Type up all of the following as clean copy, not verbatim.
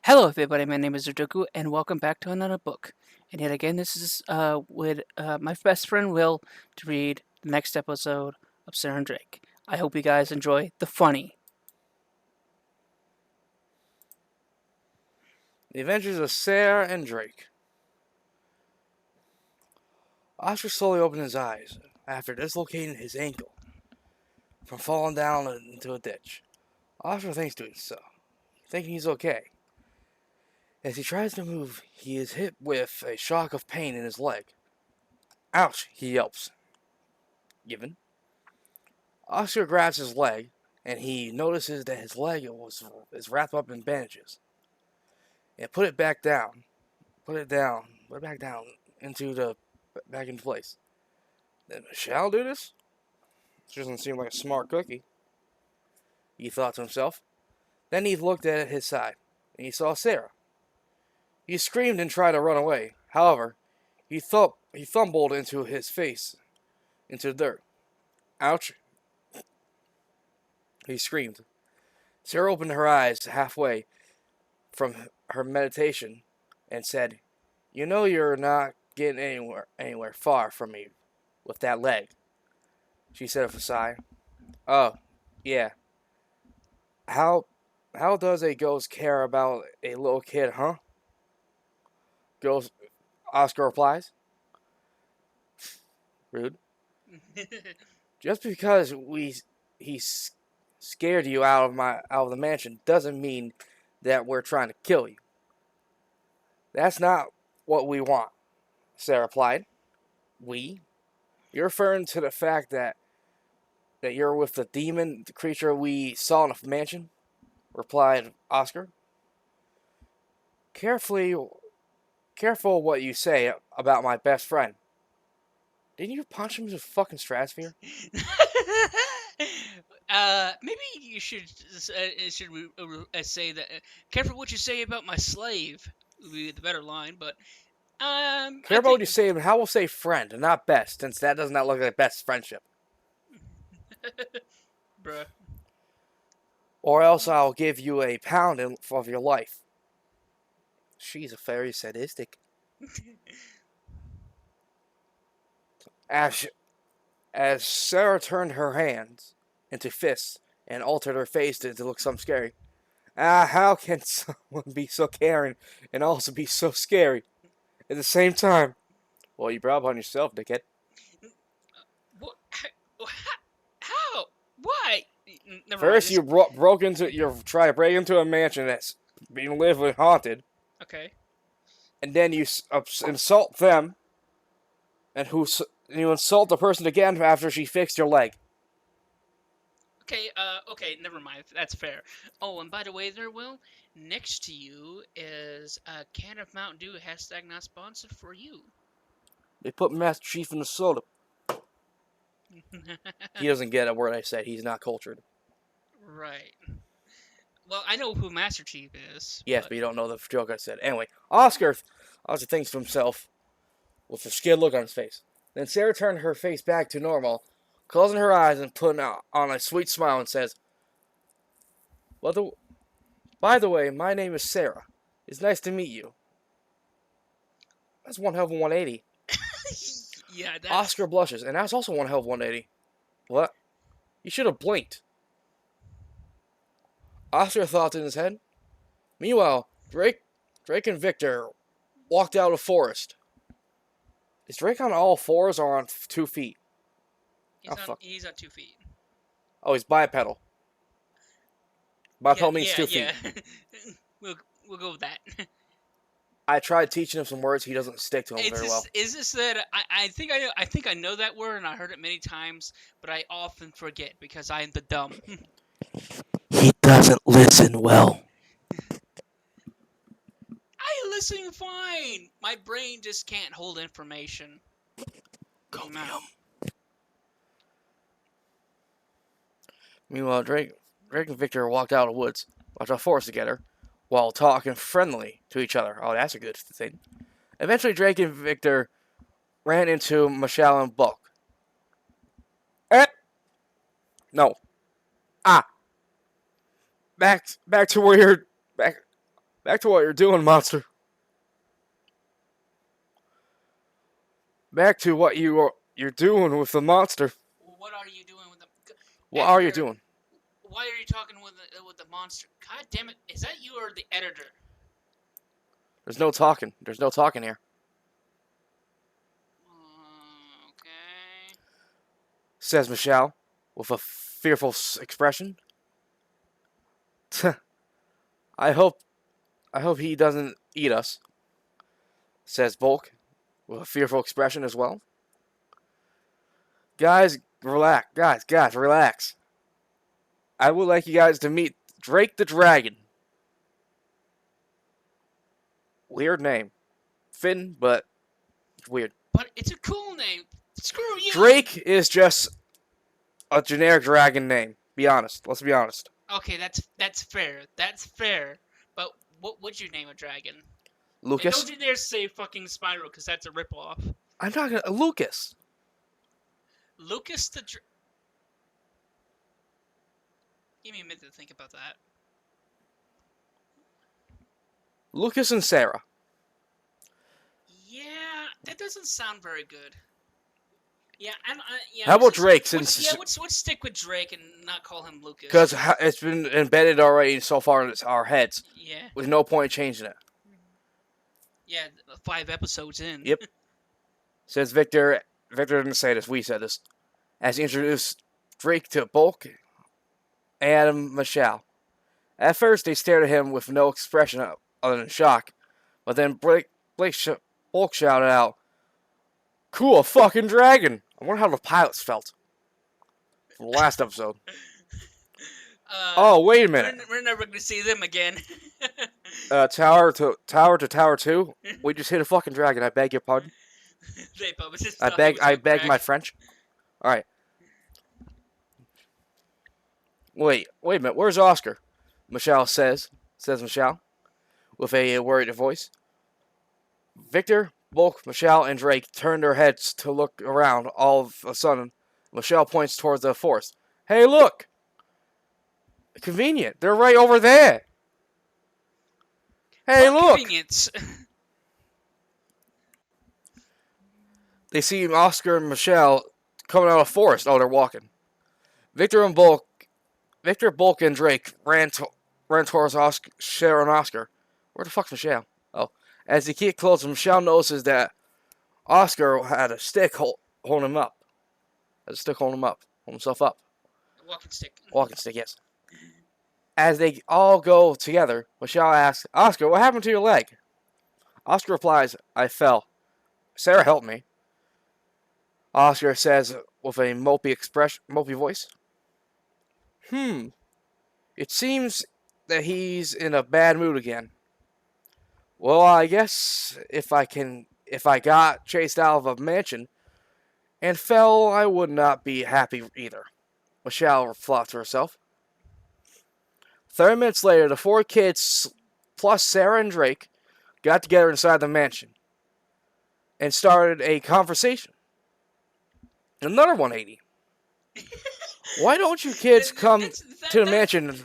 Hello, everybody. My name is Zudoku, and welcome back to another book. And yet again, this is with my best friend Will to read the next episode of Sarah and Drake. I hope you guys enjoy the funny. The Adventures of Sarah and Drake. Oscar slowly opened his eyes after dislocating his ankle from falling down into a ditch. Oscar thinks to himself, thinking he's okay. As he tries to move, he is hit with a shock of pain in his leg. Ouch, he yelps. Given. Oscar grabs his leg, and he notices that his leg is wrapped up in bandages. And put it back down. Put it back down back into place. Then Michelle do this? She doesn't seem like a smart cookie, he thought to himself. Then he looked at his side, and he saw Sarah. He screamed and tried to run away. However, he fumbled into his face, into the dirt. Ouch, he screamed. Sarah opened her eyes halfway from her meditation and said, "You know you're not getting anywhere far from me with that leg," she said with a sigh. "Oh, yeah. How how does a ghost care about a little kid, huh?" Ghost Oscar replies. Rude. Just because he scared you out of the mansion doesn't mean that we're trying to kill you. That's not what we want, Sarah replied. We? You're referring to the fact that you're with the demon, the creature we saw in the mansion? Replied Oscar. Carefully Careful what you say about my best friend. Didn't you punch him into the fucking stratosphere? Maybe you should say that. Careful what you say about my slave. Would be the better line, but Care I about what think, you say, and how we'll say friend and not best, since that does not look like best friendship. bruh. Or else I'll give you a pound of your life. She's a very sadistic. As, as Sarah turned her hands into fists and altered her face to look some scary. How can someone be so caring and also be so scary at the same time? Well, you brought upon yourself, dickhead. What? How? Why? Never mind. First, you try to break into a mansion that's being lived with haunted, Okay. and then you insult them, and you insult the person again after she fixed your leg. Okay, never mind. That's fair. Oh, and by the way, there, Will, next to you is a can of Mountain Dew, hashtag not sponsored for you. They put Master Chief in the soda. He doesn't get a word I said. He's not cultured. Right. Well, I know who Master Chief is, Yes, but but you don't know the joke I said. Anyway, Oscar thinks to himself with a scared look on his face. Then Sarah turned her face back to normal, closing her eyes and putting on a sweet smile and says, By the way, my name is Sarah. It's nice to meet you." That's one hell of a 180. yeah, that's Oscar blushes, and that's also one hell of a 180. What? You should have blinked. Oscar thought in his head. Meanwhile, Drake and Victor walked out of the forest. Is Drake on all fours or on 2 feet? Fuck. he's on 2 feet. Oh, he's bipedal. Yeah, Bipedal means yeah, 2 feet. yeah. we'll we'll go with that. I tried teaching him some words. He doesn't stick to them It's very well. just, is this that I think I know that word and I heard it many times, but I often forget because I am the dumb. He doesn't listen well. I listen fine. My brain just can't hold information. Go No. Meanwhile, Drake and Victor walked out of the woods, walked out of the forest together, while talking friendly to each other. Oh, that's a good thing. Eventually, Drake and Victor ran into Michelle and Buck. Eh? No. Ah. Back to where you're back Back to what you're doing, monster. Back to what you're doing with the monster. What are you doing with the? What are you Editor, doing? Why are you talking with the monster? God damn it! Is that you or the editor? There's no talking. There's no talking here. Okay. Says Michelle with a fearful expression. I hope he doesn't eat us. Says Bulk with a fearful expression as well. Guys, relax. Guys, relax. I would like you guys to meet Drake the Dragon. Weird name. Finn, but weird. But it's a cool name. Screw you. Drake is just a generic dragon name. Be honest. Let's be honest. Okay, that's fair. That's fair. But what would you name a dragon? Lucas? And don't you dare say fucking Spyro, because that's a ripoff. I'm not gonna... Lucas. Lucas the Give me a minute to think about that. Lucas and Sarah. Yeah, that doesn't sound very good. Yeah, yeah. How about Drake? Let's stick with Drake and not call him Lucas. Because it's been embedded already so far in our heads. Yeah. With no point changing it. Yeah, 5 episodes in. Yep. Says Victor. Victor didn't say this. We said this. As he introduced Drake to Bulk and Michelle. At first, they stared at him with no expression other than shock. But then Bulk shouted out, "Cool fucking dragon!" I wonder how the pilots felt from the last episode. Oh, wait a minute. We're never going to see them again. Tower to Tower 2? We just hit a fucking dragon. I beg your pardon. I beg my French. Alright. Wait a minute. Where's Oscar? Michelle says Michelle, with a worried voice. Victor, Bulk, Michelle, and Drake turn their heads to look around. All of a sudden, Michelle points towards the forest. Hey, look! Convenient. They're right over there. Hey, look! Convenience. They see Oscar and Michelle coming out of the forest. Oh, they're walking. Victor, Bulk, and Drake ran towards Cher and Oscar. Where the fuck's Michelle? Oh. As they get closer, Michelle notices that Oscar had a stick holding him up. Holding himself up. Walking stick, yes. As they all go together, Michelle asks, Oscar, what happened to your leg? Oscar replies, I fell. Sarah helped me. Oscar says with a mopey voice. It seems that he's in a bad mood again. Well, I guess if I got chased out of a mansion and fell, I would not be happy either. Michelle thought to herself. 30 minutes later, the 4 kids, plus Sarah and Drake, got together inside the mansion and started a conversation. Another 180. Why don't you kids come to the mansion?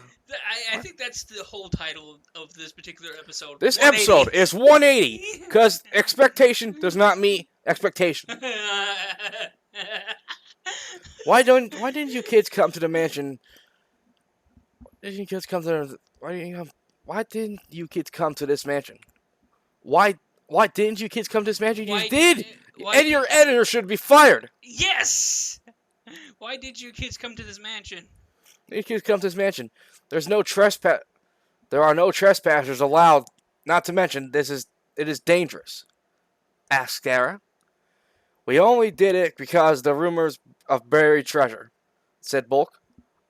I think that's the whole title of this particular episode. This episode is 180 because expectation does not meet expectation. Why didn't you kids come to the mansion? Why didn't you kids come to this mansion? Why didn't you kids come to this mansion? You did. And your editor should be fired. Yes. Why did you kids come to this mansion? You kids come to this mansion. There's no trespass. There are no trespassers allowed. Not to mention, it is dangerous. Asked Sarah. We only did it because the rumors of buried treasure, said Bulk.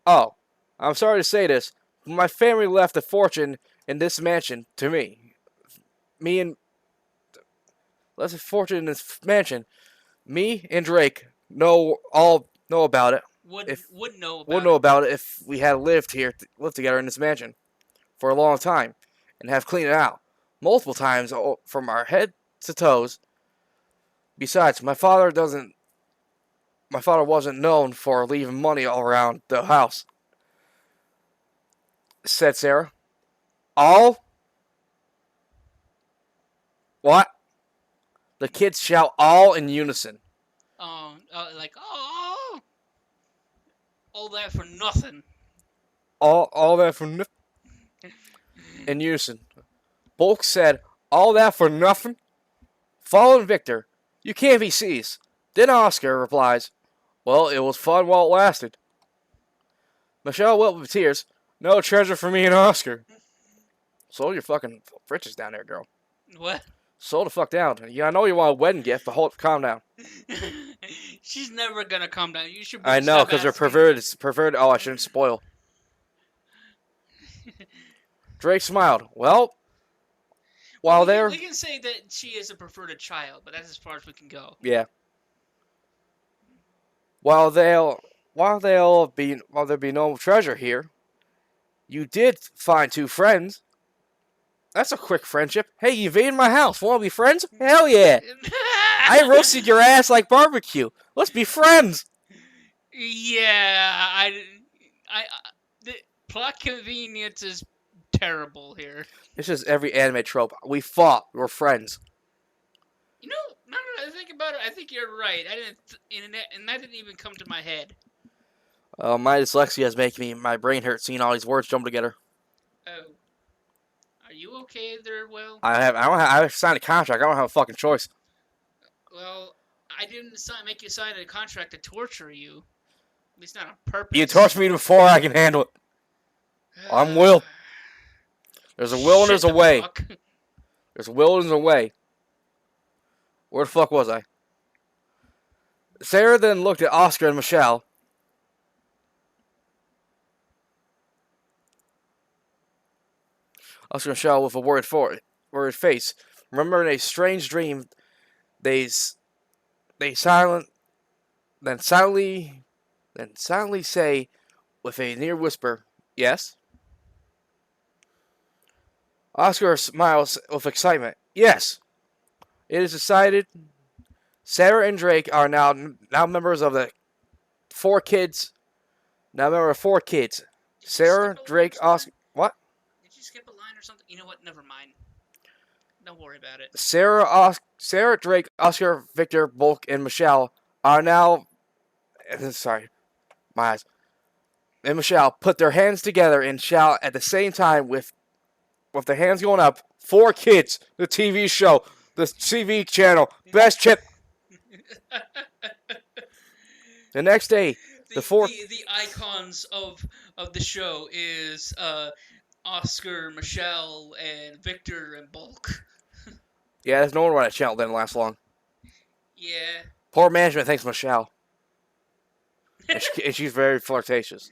Oh, I'm sorry to say this, but my family left a fortune in this mansion to me. Left a fortune in this mansion. Me and Drake know about it. Would know about it if we had lived together in this mansion for a long time and have cleaned it out multiple times from our head to toes. Besides, my father wasn't known for leaving money all around the house, said Sarah. All? What? The kids shout all in unison. Like, all that for nothing. All that for nothing. In unison. Bulk said, all that for nothing? Following Victor, you can't be seized. Then Oscar replies, well, it was fun while it lasted. Michelle wept with tears. No treasure for me and Oscar. Slow your fucking britches down there, girl. What? Slow the fuck down. Yeah, I know you want a wedding gift, but calm down. She's never gonna calm down. You should. I know, because they're perverted. Perverted. Oh, I shouldn't spoil. Drake smiled. Well, while they're... We can say that she is a preferred child, but that's as far as we can go. Yeah. While there be no treasure here, you did find two friends. That's a quick friendship. Hey, you invaded my house. Want to be friends? Hell yeah. I roasted your ass like barbecue. Let's be friends. Yeah, the plot convenience is terrible here. It's just every anime trope. We fought. We're friends. You know, now that I think about it, I think you're right. I didn't, and that didn't even come to my head. My dyslexia is making my brain hurt seeing all these words jump together. Oh, are you okay there, Will? I signed a contract. I don't have a fucking choice. Well, I didn't make you sign a contract to torture you. At least not on purpose. You tortured me before I can handle it. I'm Will. There's a will and there's a way. There's a will and there's a way. Where the fuck was I? Sarah then looked at Oscar and Michelle. Oscar and Michelle with a worried face. Remembering a strange dream, they silently say with a near whisper, yes? Oscar smiles with excitement. Yes! It is decided. Sarah and Drake are now members of the 4 kids. Now member of 4 kids. Sarah, Drake, Oscar... What? Did you skip a line or something? You know what? Never mind. Don't worry about it. Sarah, Drake, Oscar, Victor, Bulk, and Michelle are now... Sorry. My eyes. And Michelle put their hands together and shout at the same time with their hands going up. 4 kids. The TV show. The TV channel. Best chip. The next day, the icons of the show is Oscar, Michelle, and Victor, and Bulk. Yeah, there's no wonder why that channel didn't last long. Yeah. Poor management thanks Michelle. And she's very flirtatious.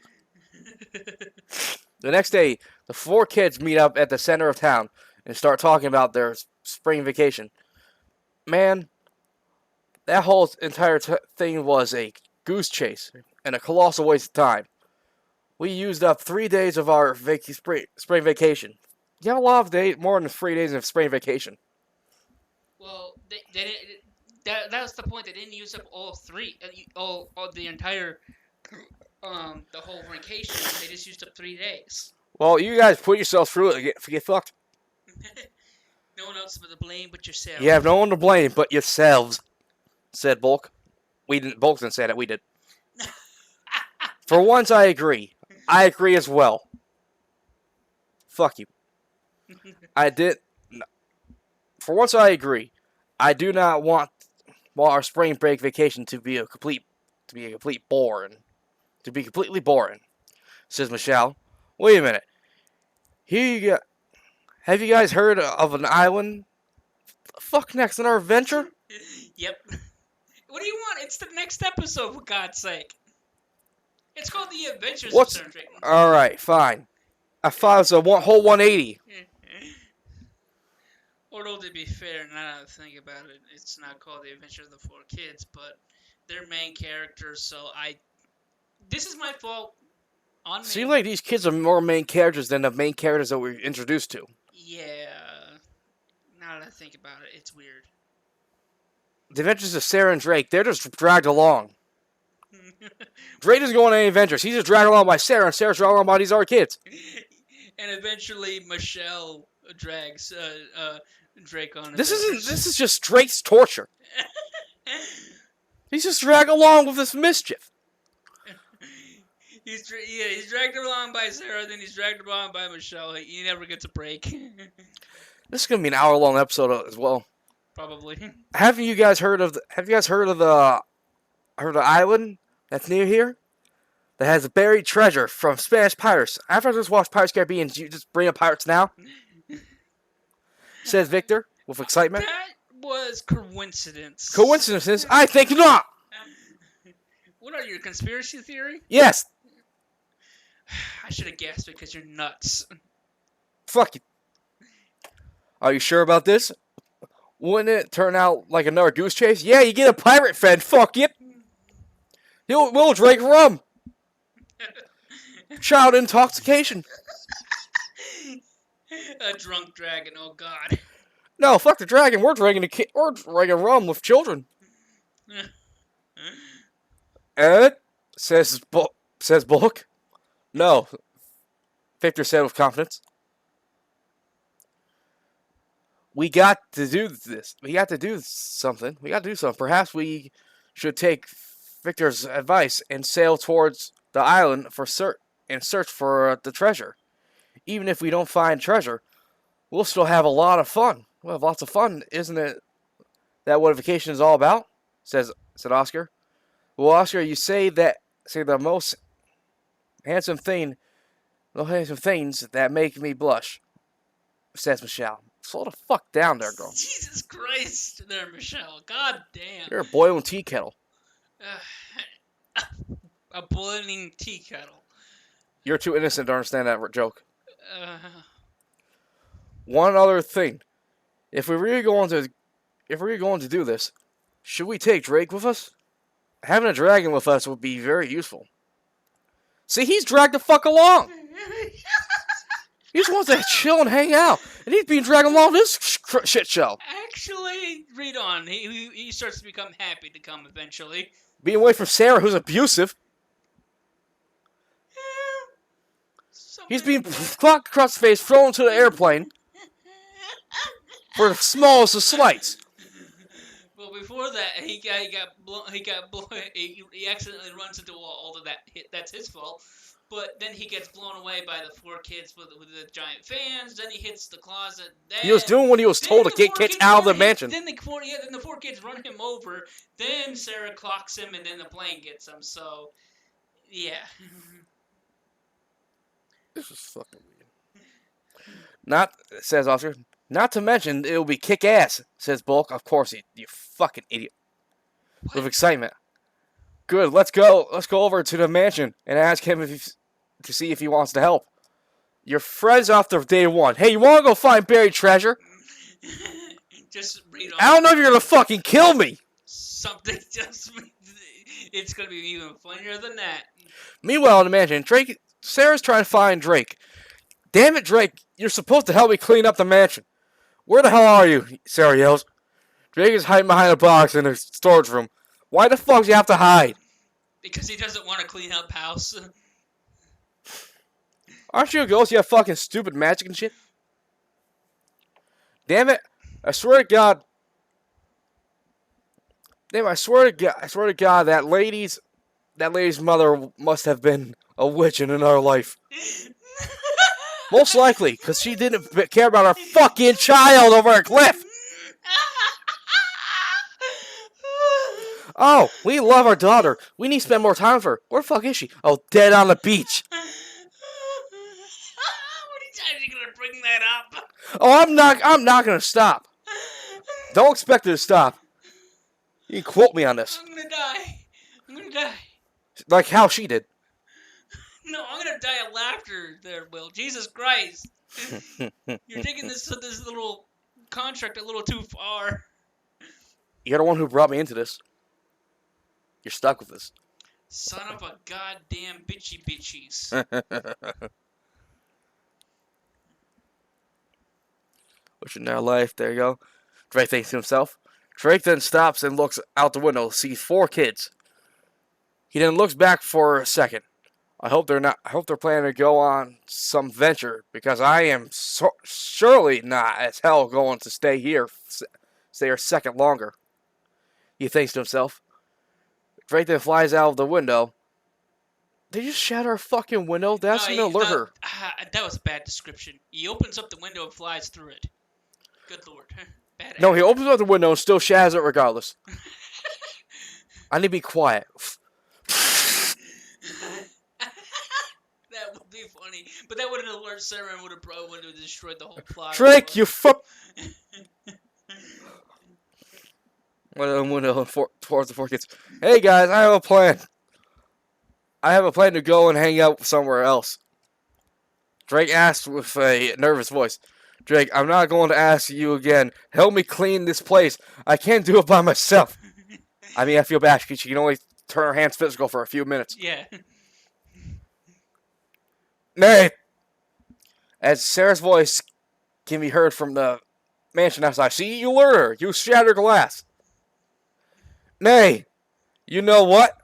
The next day, the 4 kids meet up at the center of town and start talking about their spring vacation. Man, that whole entire thing was a goose chase and a colossal waste of time. We used up 3 days of our spring vacation. You have a lot of days, more than 3 days of spring vacation. Well, that was the point. They didn't use up all 3, all the entire, the whole vacation. They just used up 3 days. Well, you guys put yourselves through it and get fucked. No one else to blame but yourself. You have no one to blame but yourselves, said Bulk. Bulk didn't say that, we did. For once, I agree. I agree as well. Fuck you. For once, I agree. I do not want our spring break vacation to be completely boring, says Michelle. Wait a minute. Here you go. Have you guys heard of an island? Fuck next in our adventure? Yep. What do you want? It's the next episode, for God's sake. It's called The Adventures of Sir Drake. Alright, fine. I thought it was a whole 180. Although, to be fair, now that I think about it, it's not called The Adventures of the 4 Kids, but they're main characters, so this is my fault. On me. Seems like these kids are more main characters than the main characters that we're introduced to. Yeah. Now that I think about it, it's weird. The Adventures of Sarah and Drake, they're just dragged along. Drake doesn't go on any adventures. He's just dragged along by Sarah, and Sarah's dragged along by these other kids. And eventually, Michelle drags Drake on This adventures. is just Drake's torture. He's just dragged along with this mischief. He's dragged along by Sarah, then he's dragged along by Michelle. He never gets a break. This is gonna be an hour-long episode as well. Probably. Have you guys heard of the island that's near here that has a buried treasure from Spanish pirates? After I just watched Pirates of the Caribbean, you just bring up pirates now? Says Victor with excitement. That was coincidence. Coincidences? I think not. What are your conspiracy theory? Yes. I should have guessed because you're nuts. Fuck you. Are you sure about this? Wouldn't it turn out like another goose chase? Yeah, you get a pirate friend. Fuck it. We'll drink rum. Child intoxication. A drunk dragon. Oh God. No, fuck the dragon. We're drinking rum with children. Ed says Bullock. No, Victor said with confidence. We got to do this. We got to do something. Perhaps we should take Victor's advice and sail towards the island and search for the treasure. Even if we don't find treasure, we'll still have a lot of fun. We'll have lots of fun, isn't it? That what vacation is all about? Said Oscar. Well, Oscar, you say the most handsome things that make me blush. Says Michelle. Slow the fuck down there, girl. Jesus Christ, there, Michelle. God damn. You're a boiling tea kettle. A boiling tea kettle. You're too innocent to understand that joke. Uh, One other thing. If we're really going to do this, should we take Drake with us? Having a dragon with us would be very useful. See, he's dragged the fuck along. He just wants to chill and hang out. And he's being dragged along this shit show. Actually, read on. He starts to become happy to come eventually. Being away from Sarah, who's abusive. He's being clocked across the face, thrown to the airplane for the smallest of slights. Well, before that, he accidentally runs into a wall. Although that's his fault. But then he gets blown away by the four kids with the giant fans. Then he hits the closet. He was doing what he was told to get kids out of the mansion. Then the four kids run him over. Then Sarah clocks him, and then the plane gets him. So, yeah. This is fucking weird. Says Oscar. Not to mention, it'll be kick-ass, says Bulk. Of course, you fucking idiot. What? With excitement. Good, let's go over to the mansion and ask him to see if he wants to help. Your friends after day one. Hey, you want to go find buried treasure? Just read on. I don't know if you're going to fucking kill me. Something just... It's going to be even funnier than that. Meanwhile, in the mansion, Sarah's trying to find Drake. Damn it, Drake. You're supposed to help me clean up the mansion. Where the hell are you? Sarah yells. Drake is hiding behind a box in the storage room. Why the fuck do you have to hide? Because he doesn't want to clean up house. Aren't you a ghost? You have fucking stupid magic and shit. Damn it. I swear to God. Damn, I swear to God, that lady's mother must have been a witch in another life. Most likely, because she didn't care about her fucking child over a cliff. Oh, we love our daughter. We need to spend more time with her. Where the fuck is she? Oh, dead on the beach. How many times are you gonna bring that up? Oh, I'm not gonna stop. Don't expect her to stop. You can quote me on this. I'm gonna die. Like how she did. No, I'm gonna die of laughter there, Will. Jesus Christ. You're taking this little contract a little too far. You're the one who brought me into this. You're stuck with this. Son of a goddamn bitchies. Wishing their life. There you go. Drake thinks to himself. Drake then stops and looks out the window, sees 4 kids. He then looks back for a second. I hope they're not. I hope they're planning to go on some venture because I am surely not as hell going to stay here a second longer. He thinks to himself. Drake then flies out of the window. They just shatter a fucking window? That's gonna alert her. That was a bad description. He opens up the window and flies through it. Good lord. Bad No, he opens up the window and still shatters it regardless. I need to be quiet. That would be funny. But that wouldn't alert Sarah and would have destroyed the whole plot. Drake, you fuck. Window towards the four kids. Hey guys, I have a plan. I have a plan to go and hang out somewhere else. Drake asked with a nervous voice. Drake, I'm not going to ask you again. Help me clean this place. I can't do it by myself. I mean, I feel bad because she can only turn her hands physical for a few minutes. Yeah. Nay! As Sarah's voice can be heard from the mansion outside. See, you lured her. You shattered glass. Nay! You know what?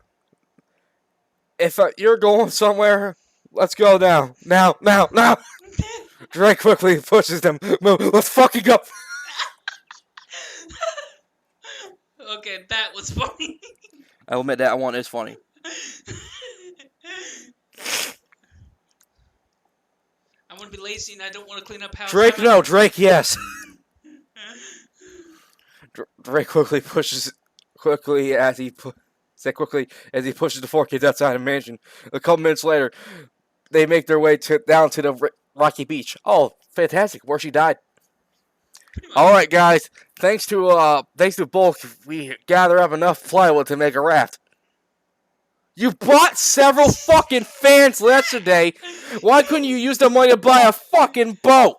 If you're going somewhere, let's go now. Now. Drake quickly pushes them. Move. Let's fucking go. Okay, that was funny. I'll admit that one is funny. I want to be lazy and I don't want to clean up house. Drake, no. Drake, yes. Drake quickly pushes as he pushes the four kids outside the mansion. A couple minutes later, they make their way down to the rocky beach. Oh, fantastic! Where she died. All right, guys. Thanks to bulk, we gather up enough plywood to make a raft. You bought several fucking fans yesterday. Why couldn't you use the money to buy a fucking boat?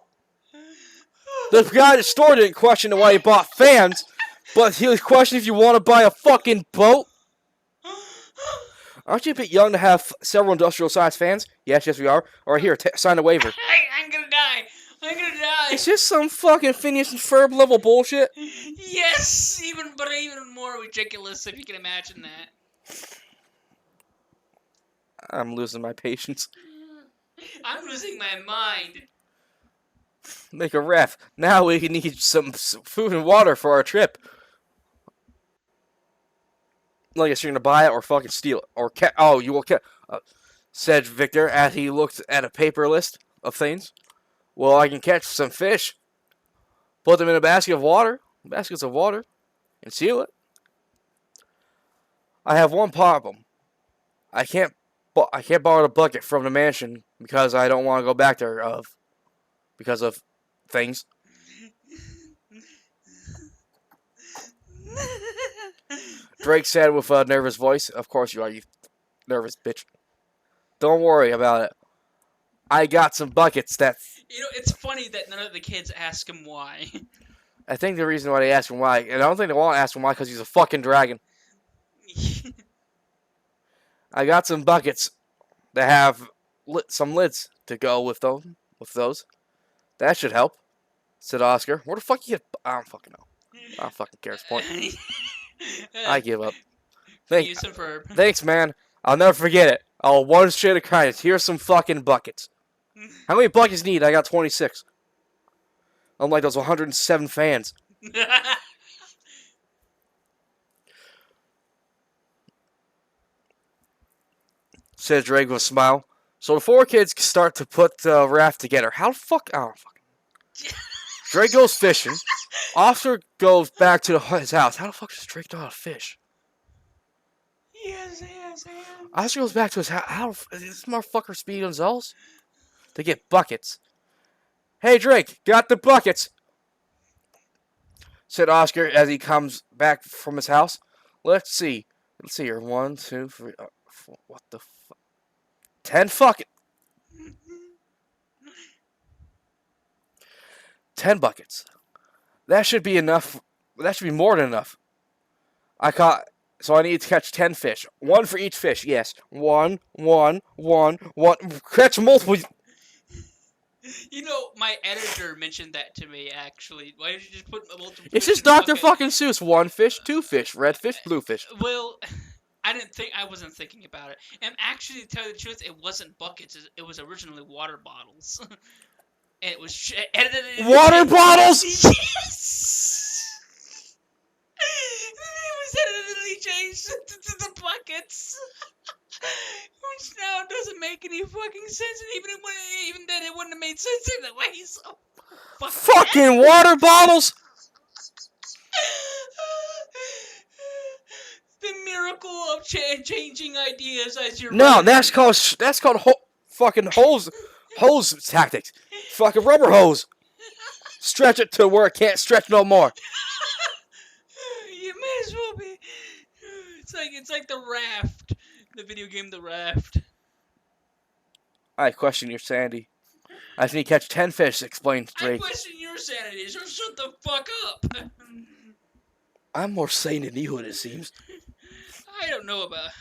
The guy at the store didn't question why he bought fans, but he was questioning if you want to buy a fucking boat. Aren't you a bit young to have several industrial-sized fans? Yes, we are. All right, here, sign a waiver. I'm gonna die. Is this some fucking Phineas and Ferb level bullshit? Yes, even more ridiculous if you can imagine that. I'm losing my patience. I'm losing my mind. Make a raft. Now we need some food and water for our trip. I guess you're gonna buy it or fucking steal it. You will said Victor as he looked at a paper list of things. Well, I can catch some fish. Put them in baskets of water, and seal it. I have one problem. I can't borrow the bucket from the mansion because I don't want to go back there because of things. Drake said with a nervous voice. Of course you are, you nervous bitch. Don't worry about it. I got some buckets that... it's funny that none of the kids ask him why. I think the reason why they ask him why, and I don't think they want to ask him why because he's a fucking dragon. I got some buckets that have some lids to go with those. That should help, said Oscar. Where the fuck you get... I don't fucking know. I don't fucking care at this point. I give up. Thanks, man. I'll never forget it. Oh, one shade of kindness. Here's some fucking buckets. How many buckets need? I got 26. Unlike those 107 fans. Said Drake with a smile. So the four kids start to put the raft together. How the fuck? I don't fucking... Drake goes fishing. Oscar goes back to his house. How the fuck does Drake know how to fish? Yes. Oscar goes back to his house. How is this motherfucker Speedy Gonzales? They get buckets. Hey, Drake, got the buckets, said Oscar as he comes back from his house. Let's see here. 1, 2, 3, 4. What the fuck? 10 fucking... 10 buckets. That should be enough. That should be more than enough. So I need to catch 10 fish. 1 for each fish, yes. 1. Catch multiple. My editor mentioned that to me, actually. Why did you just put multiple... It's just Dr. fucking Seuss. 1 fish, 2 fish, red fish, blue fish. Well, I wasn't thinking about it. And actually, to tell you the truth, it wasn't buckets. It was originally water bottles. And it was edited in. Water bottles. Yes. It was edited changed to the buckets. Which now doesn't make any fucking sense, and even then it wouldn't have made sense anyway. So Fucking water bottles. The miracle of changing ideas as you're. No, running. that's called fucking hose tactics. Fucking rubber hose. Stretch it to where it can't stretch no more. You may as well be. It's like the Raft, the video game, The Raft. I question your sanity. I think you catch 10 fish, explains I Drake. question your sanity, so shut the fuck up. I'm more sane than you, it seems. I don't know about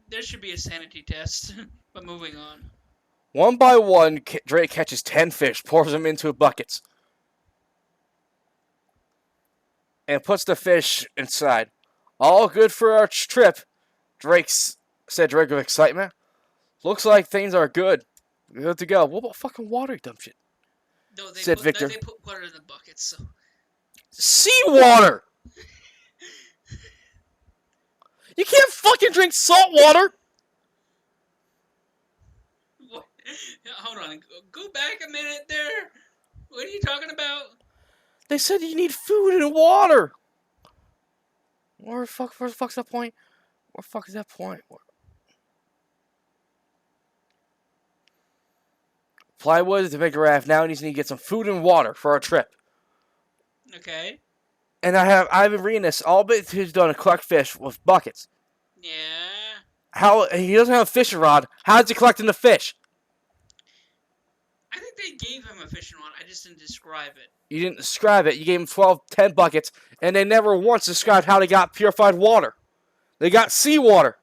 there should be a sanity test. But moving on. One by one, Drake catches 10 fish, pours them into buckets, and puts the fish inside. All good for our trip, said Drake with excitement. Looks like things are good. Good to go. What about fucking water, you dumb shit? No, said Victor. They put water in the buckets, so. Seawater! You can't fucking drink salt water! What? Hold on. Go back a minute there. What are you talking about? They said you need food and water! Where the fuck's that point? Where the fuck is that point? Plywood to make a raft. Now he needs to get some food and water for our trip. Okay. And I've been reading this. All but he's done to collect fish with buckets. Yeah. How he doesn't have a fishing rod. How's he collecting the fish? I think they gave him a fishing rod. I just didn't describe it. You didn't describe it. You gave him 10 buckets, and they never once described how they got purified water. They got seawater.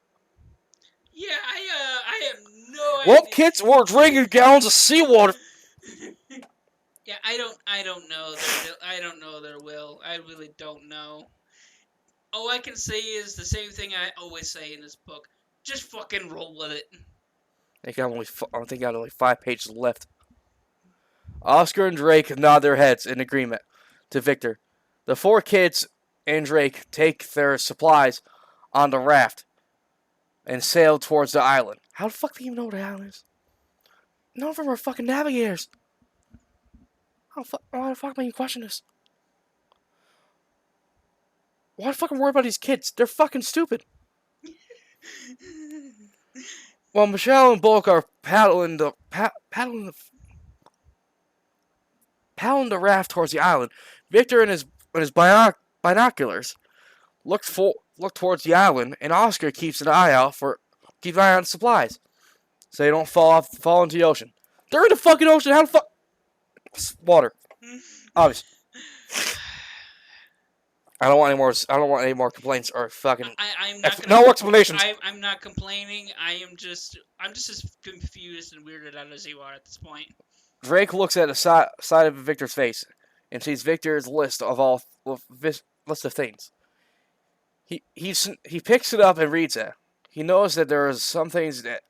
Yeah, I have no idea. Well, kids, we're drinking gallons of seawater. Yeah, I don't know. I don't know their will. I really don't know. All I can say is the same thing I always say in this book. Just fucking roll with it. I think I got only 5 pages left. Oscar and Drake nod their heads in agreement to Victor. The 4 kids and Drake take their supplies on the raft and sail towards the island. How the fuck do you even know what the island is? None of them are fucking navigators. Why the fuck am I even questioning this? Why the fuck am I worried about these kids? They're fucking stupid. While Michelle and Bulk are paddling the raft towards the island, Victor and his binoculars look towards the island, and Oscar keeps an eye on supplies, so they don't fall into the ocean. They're in the fucking ocean. How the fuck? Water. Obviously. I don't want any more complaints or fucking. No explanations. I'm not complaining. I'm just as confused and weirded out as you are at this point. Drake looks at the side of Victor's face and sees Victor's list of things. He picks it up and reads it. He knows that there is some things that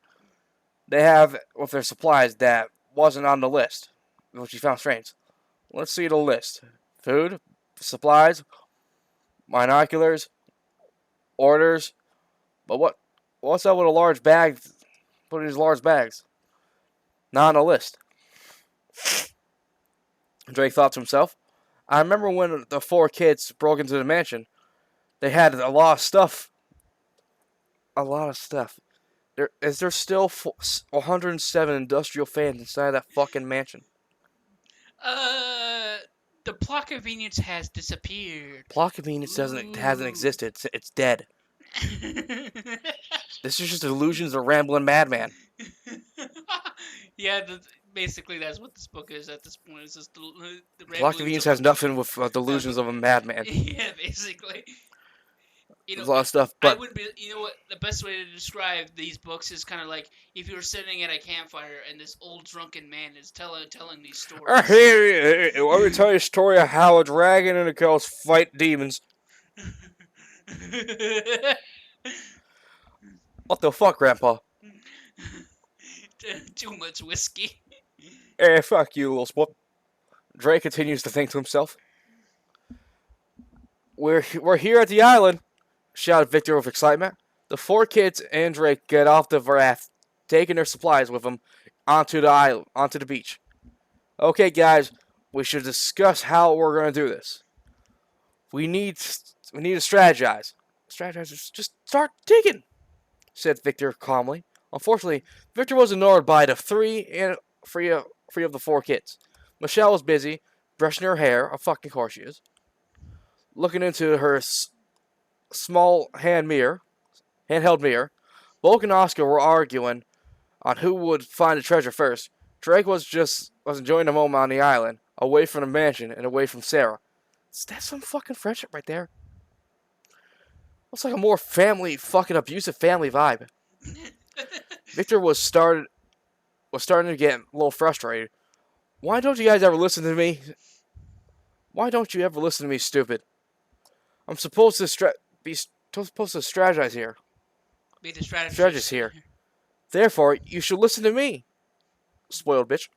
they have with their supplies that wasn't on the list, which he found strange. Let's see the list: food, supplies, binoculars, orders. But what's up with a large bag? Put in these large bags. Not on the list. Drake thought to himself, I remember when the 4 kids broke into the mansion. They had a lot of stuff. Is there still 107 industrial fans inside that fucking mansion? The plot convenience has disappeared. Plot convenience hasn't existed. It's dead. This is just illusions of a rambling madman. Yeah, basically that's what this book is at this point. It's just the Plot convenience has nothing with delusions of a madman. Yeah, basically. There's a lot of stuff, but you know what? The best way to describe these books is kind of like if you were sitting at a campfire and this old drunken man is telling these stories. Let me tell you a story of how a dragon and a ghost fight demons. What the fuck, Grandpa? Too much whiskey. Fuck you, little sport. Drake continues to think to himself. We're here at the island, shouted Victor with excitement. The four kids and Drake get off the raft, taking their supplies with them onto the island, onto the beach. Okay, guys, we should discuss how we're going to do this. We need to strategize. Strategize. Just start digging, said Victor calmly. Unfortunately, Victor was ignored by the three of the four kids. Michelle was busy brushing her hair. Of fucking course she is. Looking into her small handheld mirror. Bulk and Oscar were arguing on who would find the treasure first. Drake was enjoying the moment on the island, away from the mansion and away from Sarah. That's some fucking friendship right there. Looks like a more fucking abusive family vibe. Victor was starting to get a little frustrated. Why don't you guys ever listen to me? Why don't you ever listen to me, stupid? I'm supposed to strategize here. Be the Strategist here. Therefore, you should listen to me. Spoiled bitch.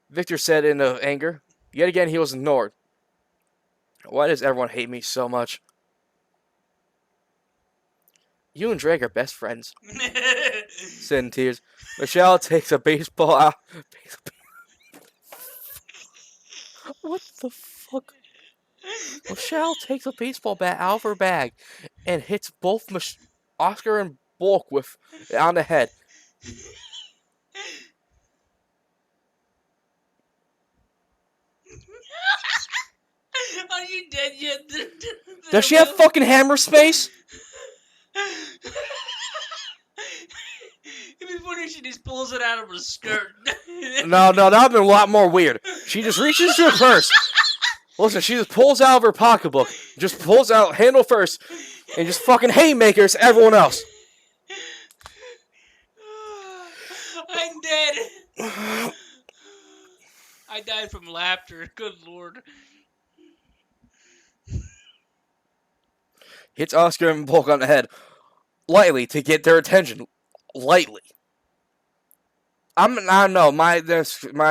Victor said in anger. Yet again, he was ignored. Why does everyone hate me so much? You and Drake are best friends, said in tears. Michelle takes a baseball out. What the fuck? Michelle takes a baseball bat out of her bag and hits both Oscar and Bulk on the head. Are you dead yet? Does she have fucking hammer space? It'd be funny if she just pulls it out of her skirt. No, that would have been a lot more weird. She just reaches to her purse. Listen, she just pulls out of her pocketbook, just pulls out handle first, and just fucking haymakers everyone else. I'm dead. I died from laughter. Good lord. Hits Oscar and Bulk on the head. Lightly to get their attention. Lightly. I don't know. My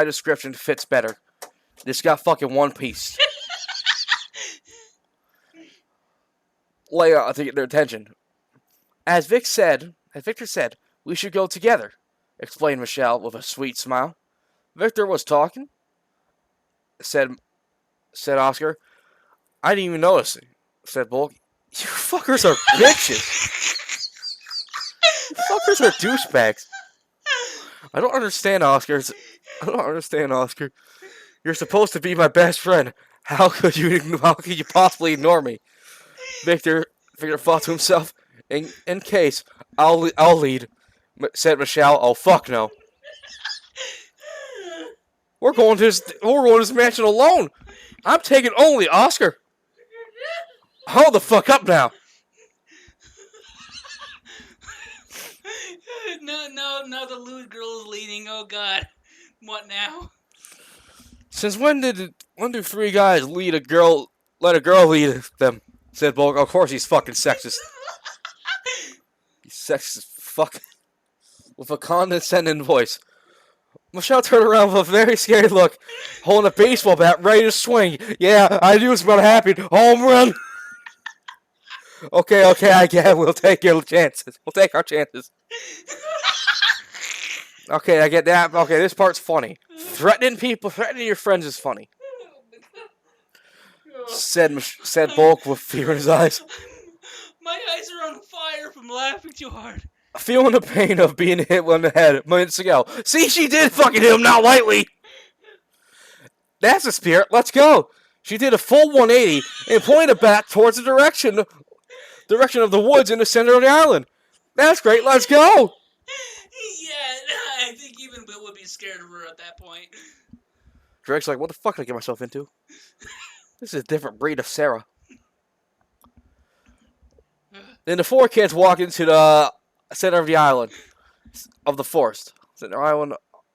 description fits better. This got fucking one piece. Lightly to get their attention. As Victor said, we should go together, explained Michelle with a sweet smile. Victor was talking, said Oscar. I didn't even notice, said Bulk. You fuckers are bitches. You fuckers are douchebags. I don't understand, Oscar. You're supposed to be my best friend. How could you possibly ignore me? Victor thought to himself. In case, I'll lead, said Michelle. Oh fuck no. We're going to this mansion alone. I'm taking only Oscar. Hold the fuck up now. No, the lewd girl is leading. Oh god. What now? Since when do three guys let a girl lead them? Said Bulk. Of course he's fucking sexist. He's sexist fuck. With a condescending voice. Michelle turned around with a very scared look, holding a baseball bat ready to swing. Yeah, I knew it was about to happen. Home run. Okay, I get it. We'll take our chances. Okay, I get that. Okay, this part's funny. Threatening your friends is funny. Said Bulk with fear in his eyes. My eyes are on fire from laughing too hard. Feeling the pain of being hit on the head minutes ago. See, she did fucking hit him, not lightly. That's the spirit. Let's go. She did a full 180 and pointed a bat towards the direction of the woods in the center of the island. That's great. Let's go. Yeah, I think even Bill would be scared of her at that point. Drake's like, what the fuck did I get myself into? This is a different breed of Sarah. Then the four kids walk into the center of the island, of the forest. Center island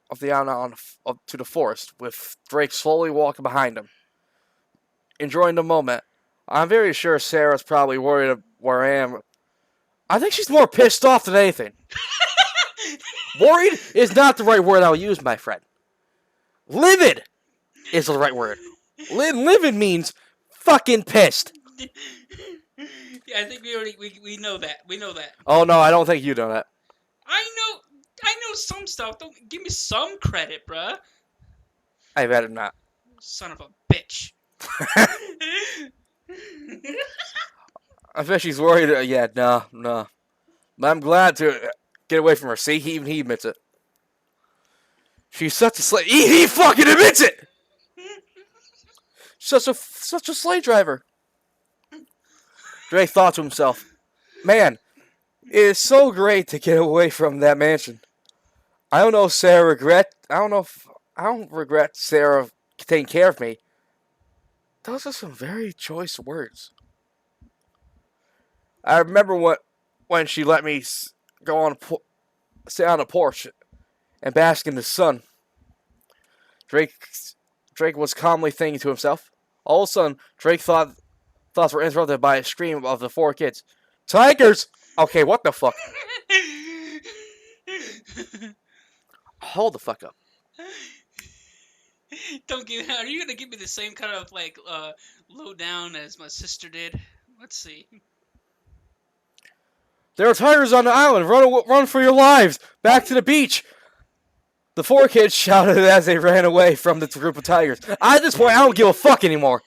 of the island up to the forest, with Drake slowly walking behind them. Enjoying the moment. I'm very sure Sarah's probably worried where I am. I think she's more pissed off than anything. Worried is not the right word I'll use, my friend. Livid is the right word. Livid means fucking pissed. Yeah, I think we know that. We know that. Oh no, I don't think you know that. I know some stuff. Don't give me some credit, bruh. I bet I'm not. Son of a bitch. I bet she's worried. Yeah, no. But I'm glad to get away from her. See, even he admits it. She's such a slave. He fucking admits it. Such a slave driver. Drake thought to himself, "Man, it is so great to get away from that mansion. I don't know if Sarah regret. I don't regret Sarah taking care of me." Those are some very choice words. I remember when she let me go on, sit on a porch, and bask in the sun. Drake was calmly thinking to himself. All of a sudden, Drake's thoughts were interrupted by a scream of the four kids. "Tigers!" Okay, what the fuck? Hold the fuck up. Are you gonna give me the same kind of like low down as my sister did? Let's see. "There are tigers on the island! Run for your lives! Back to the beach!" The four kids shouted as they ran away from the group of tigers. At this point, I don't give a fuck anymore.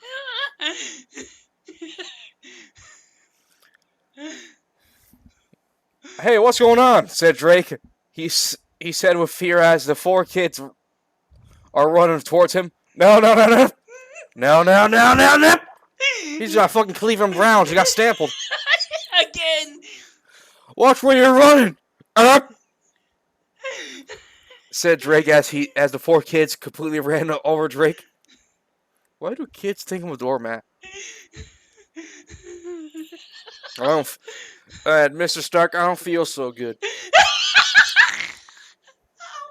"Hey, what's going on?" said Drake. He said with fear as the four kids are running towards him. No. No. He's got fucking Cleveland Browns. He got stampled. Again. "Watch where you're running," said Drake as the four kids completely ran over Drake. Why do kids think I'm a doormat? Mr. Stark, I don't feel so good. Oh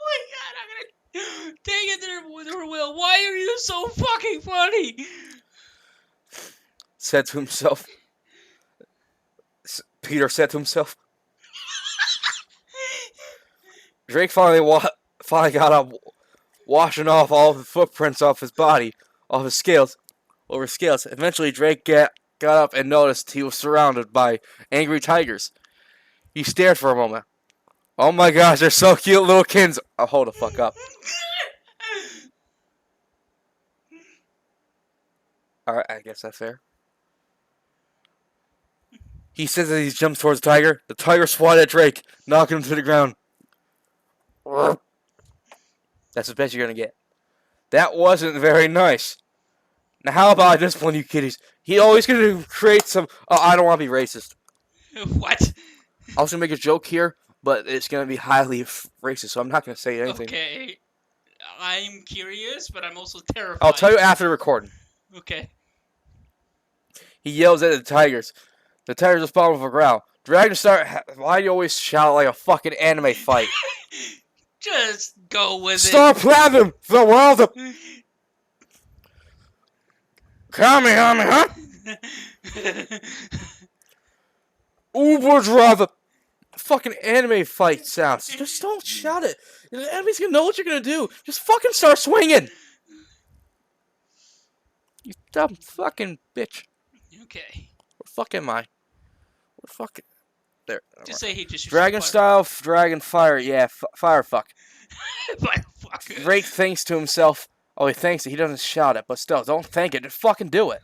my god, I'm gonna... Dang it there, Will. Why are you so fucking funny? Said to himself. Peter said to himself. Drake finally got up, washing off all the footprints off his body, off his scales. Eventually, Drake got up and noticed he was surrounded by angry tigers. He stared for a moment. Oh my gosh, they're so cute, little kids. Oh, hold the fuck up. Alright, I guess that's fair. He says as he jumps towards the tiger. The tiger swatted at Drake, knocking him to the ground. That's the best you're gonna get. That wasn't very nice. Now how about I discipline you kiddies? He always gonna create some... I don't want to be racist. What? I was gonna make a joke here, but it's gonna be highly racist, so I'm not gonna say anything. Okay. I'm curious, but I'm also terrified. I'll tell you after the recording. Okay. He yells at the tigers. The tigers respond with a growl. Why do you always shout like a fucking anime fight? Just go with Star Platinum! The world of... Kamehameha! Uber driver! Fucking anime fight sounds. Just don't shout it. The enemy's gonna know what you're gonna do. Just fucking start swinging! You dumb fucking bitch. Okay. Where fuck am I? Where fuck... There. Just say he just... Dragon style, dragon fire. Yeah, fire fuck. Fire fuck. Drake thinks to himself. Oh, he thinks it. He doesn't shout it, but still, don't think it. Just fucking do it.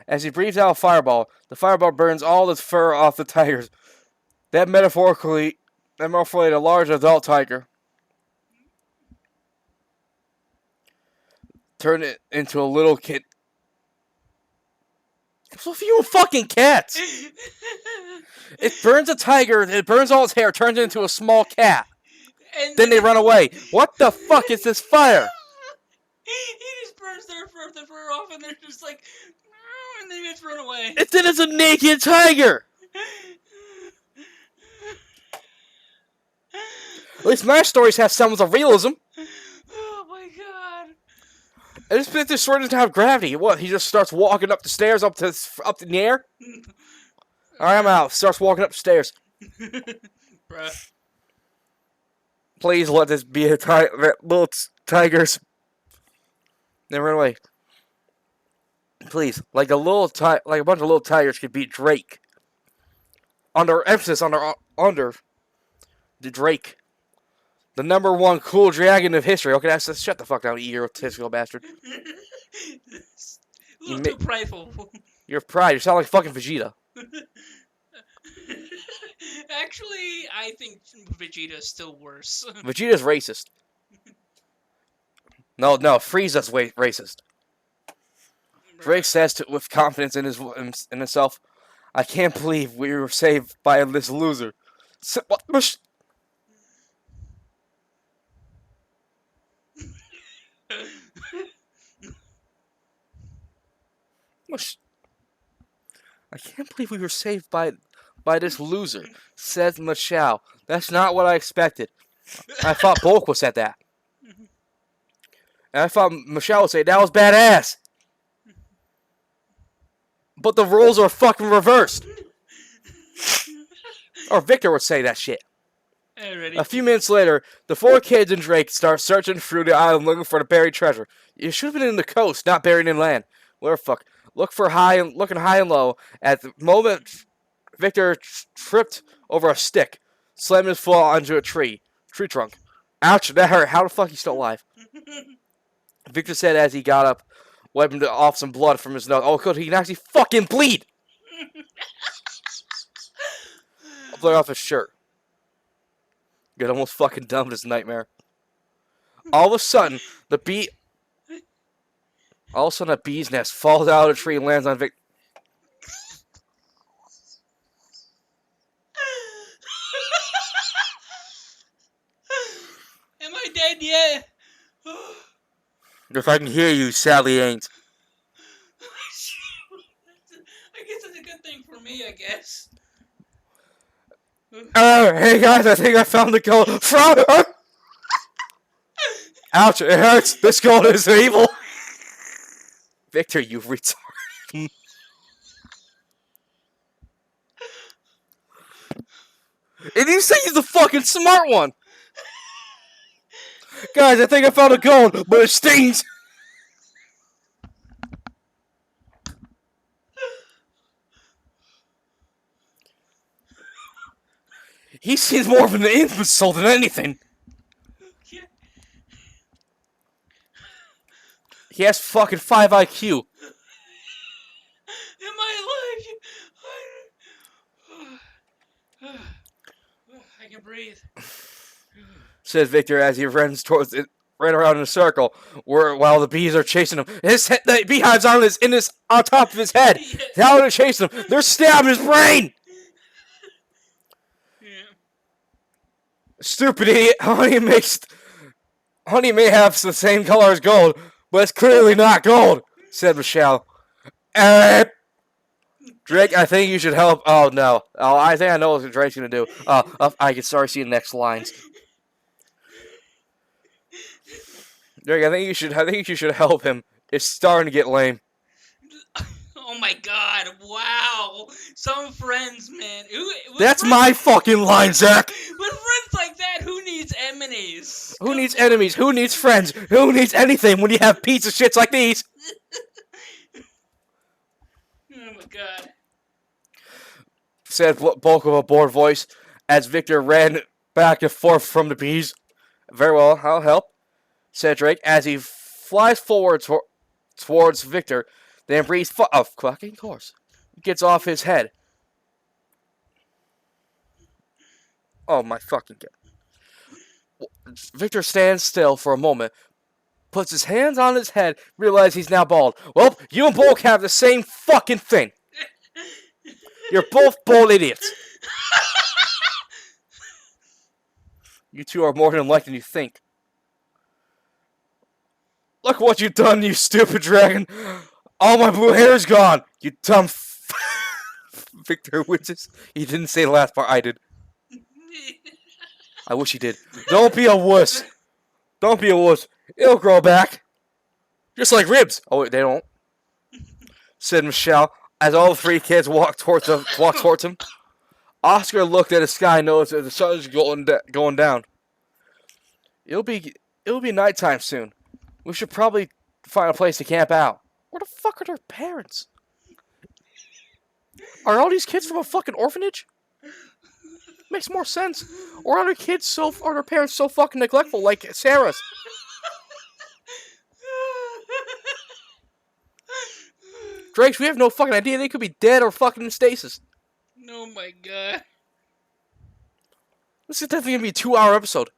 As he breathes out a fireball, the fireball burns all the fur off the tigers. That metaphorically a large adult tiger. Turned it into a little kid. So few fucking cats. It burns a tiger, it burns all its hair, turns it into a small cat. And Then they run away. What the fuck is this fire? He just burns the fur off, and they're just like, and they just run away. Then it's a naked tiger. At least my stories have some of the realism. Oh my god. And this bit just sort of have gravity. What? He just starts walking up the stairs up in the air. Alright, I'm out. Starts walking upstairs. Bruh. Please let this be a little tigers. Then run away. Please, like a bunch of little tigers could beat Drake. Under emphasis under the Drake, the #1 cool dragon of history. Okay, that's shut the fuck down, you egotistical bastard. A little too prideful. You're pride. You sound like fucking Vegeta. Actually, I think Vegeta's still worse. Vegeta's racist. No, Frieza's racist. Drake says with confidence in himself, "I can't believe we were saved by this loser." What? I can't believe we were saved by this loser, says Michelle. That's not what I expected. I thought Bulk would said that. And I thought Michelle would say, that was badass. But the roles are fucking reversed. Or Victor would say that shit. Already. A few minutes later, the 4 kids and Drake start searching through the island looking for the buried treasure. It should have been in the coast, not buried in land. Where the fuck? Looking high and low. At the moment, Victor tripped over a stick, slammed his foot onto a tree trunk. Ouch, that hurt. How the fuck he's still alive? Victor said as he got up, wiping off some blood from his nose. Oh, good, he can actually fucking bleed. I'll blow off his shirt. Get almost fucking done with this nightmare. All of a sudden, a bee's nest falls out of a tree and lands on Victor. Am I dead yet? If I can hear you, Sally ain't. I guess that's a good thing for me, I guess. Hey guys, I think I found the gold. Ouch, it hurts. This gold is evil. Victor, you retard. And you say he's the fucking smart one. Guys, I think I found a gold, but it stings. He seems more of an imbecile than anything. Yeah. He has fucking 5 IQ. Am I alive? I can breathe. Said Victor as he ran around in a circle while the bees are chasing him. The beehives on top of his head. How are they chasing him? They're stabbing his brain. Stupid idiot. Honey may have the same color as gold, but it's clearly not gold, said Michelle. Drake, I think you should help. Oh, no. Oh, I think I know what Drake's going to do. I can start seeing the next lines. Drake, I think you should help him. It's starting to get lame. Oh my god, wow. Some friends, man. That's my fucking line, Zach. With friends like that, who needs enemies? Who needs enemies? Who needs friends? Who needs anything when you have piece of shits like these? Oh my god. Said Bulk with a bored voice as Victor ran back and forth from the bees. Very well, I'll help, said Drake as he flies forward towards Victor, then breathes of fucking course. Gets off his head. Oh my fucking god. Victor stands still for a moment, puts his hands on his head, realizes he's now bald. Well, you and Bulk have the same fucking thing. You're both bald idiots. You two are more than alike than you think. Look what you've done, you stupid dragon. All my blue hair is gone. You dumb Victor wishes he didn't say the last part. I did. I wish he did. Don't be a wuss. Don't be a wuss. It'll grow back. Just like ribs. Oh, wait, they don't. Said Michelle. As all the three kids walk towards him, Oscar looked at the sky and noticed that the sun is going down. It'll be nighttime soon. We should probably find a place to camp out. Where the fuck are their parents? Are all these kids from a fucking orphanage? Makes more sense. Or are their parents so fucking neglectful like Sarah's? Drake, we have no fucking idea. They could be dead or fucking in stasis. Oh my god. This is definitely gonna be a 2-hour episode.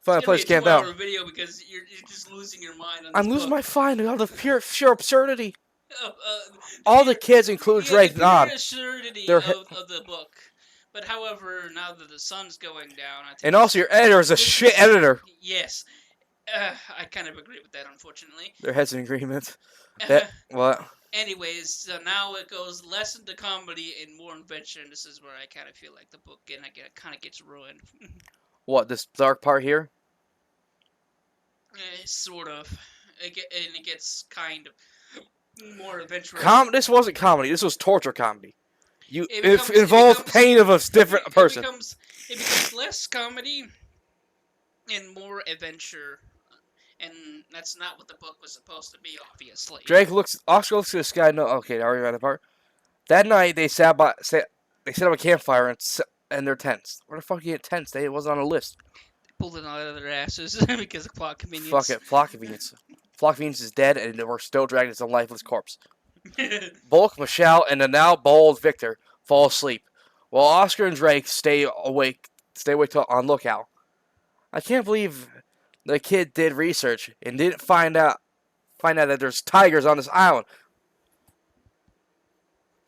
Find a place to camp out. Video because you're just losing your mind. I'm losing my mind of the sheer absurdity. All the kids include Drake, nod. The absurdity of the book. But however, now that the sun's going down, I think and also your editor is a shit editor. Yes, I kind of agree with that. Unfortunately, their heads in agreement. What? Anyways, so now it goes less into comedy and more adventure, and this is where I kind of feel like the book kind of gets ruined. What, this dark part here? Sort of. It gets kind of more adventurous. This wasn't comedy. This was torture comedy. It involved pain of a different person. It becomes less comedy and more adventure. And that's not what the book was supposed to be, obviously. Oscar looks at the sky. No, okay, I already read that part. That night, they set up a campfire in their tents. Where the fuck did you get tents? It wasn't on a list. Pulled it out of their asses because of plot convenience. Fuck it, plot convenience. Plot convenience is dead, and we're still dragging its own lifeless corpse. Bulk, Michelle, and the now bald Victor fall asleep, while Oscar and Drake stay awake on lookout. I can't believe the kid did research and didn't find out that there's tigers on this island.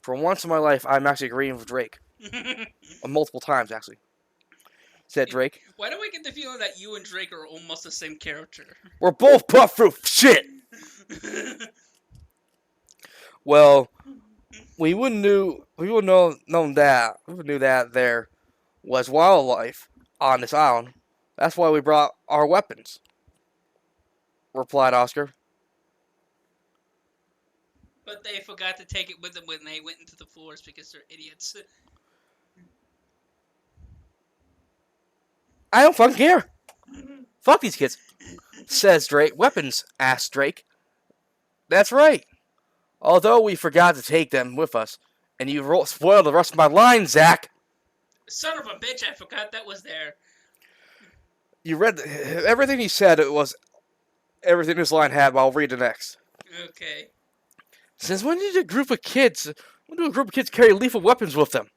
For once in my life, I'm actually agreeing with Drake. Multiple times, actually. Said Drake. Why do I get the feeling that you and Drake are almost the same character? We're both puff through shit! Well, we would knew that there was wildlife on this island. That's why we brought our weapons, replied Oscar. But they forgot to take it with them when they went into the forest because they're idiots. I don't fucking care. Fuck these kids, says Drake. Weapons, asked Drake. That's right. Although we forgot to take them with us, and you spoiled the rest of my line, Zach. Son of a bitch, I forgot that was there. You read everything he said. It was everything this line had. But I'll read the next. Okay. Since when do a group of kids carry lethal weapons with them?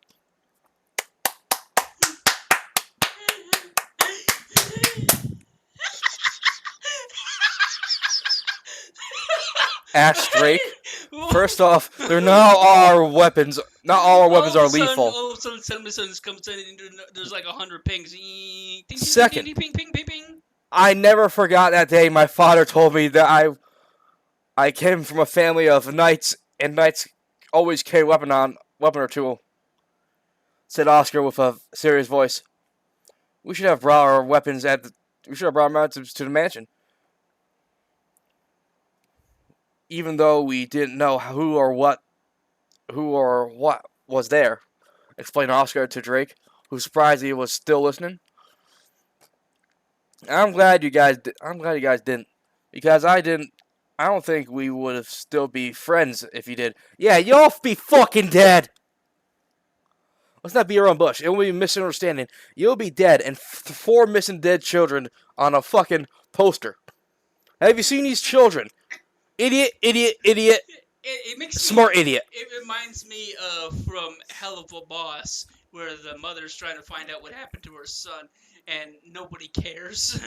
Asked Drake. First off, they're not all our weapons. Not all our weapons are lethal. All of a sudden, comes in and there's like 100 pings. Second, ping, ping, ping, ping. I never forgot that day my father told me that I came from a family of knights, and knights always carry a weapon or two. Said Oscar with a serious voice. We should have brought our weapons to the mansion. Even though we didn't know who or what was there, explained Oscar to Drake, who surprised he was still listening. I'm glad you guys didn't, because I didn't. I don't think we would have still be friends if you did. Yeah, you'll be fucking dead. Let's not beat around bush. It will be a misunderstanding. You'll be dead, and 4 missing dead children on a fucking poster. Have you seen these children? Idiot. It makes smart idiot. It reminds me of from Hell of a Boss, where the mother's trying to find out what happened to her son, and nobody cares.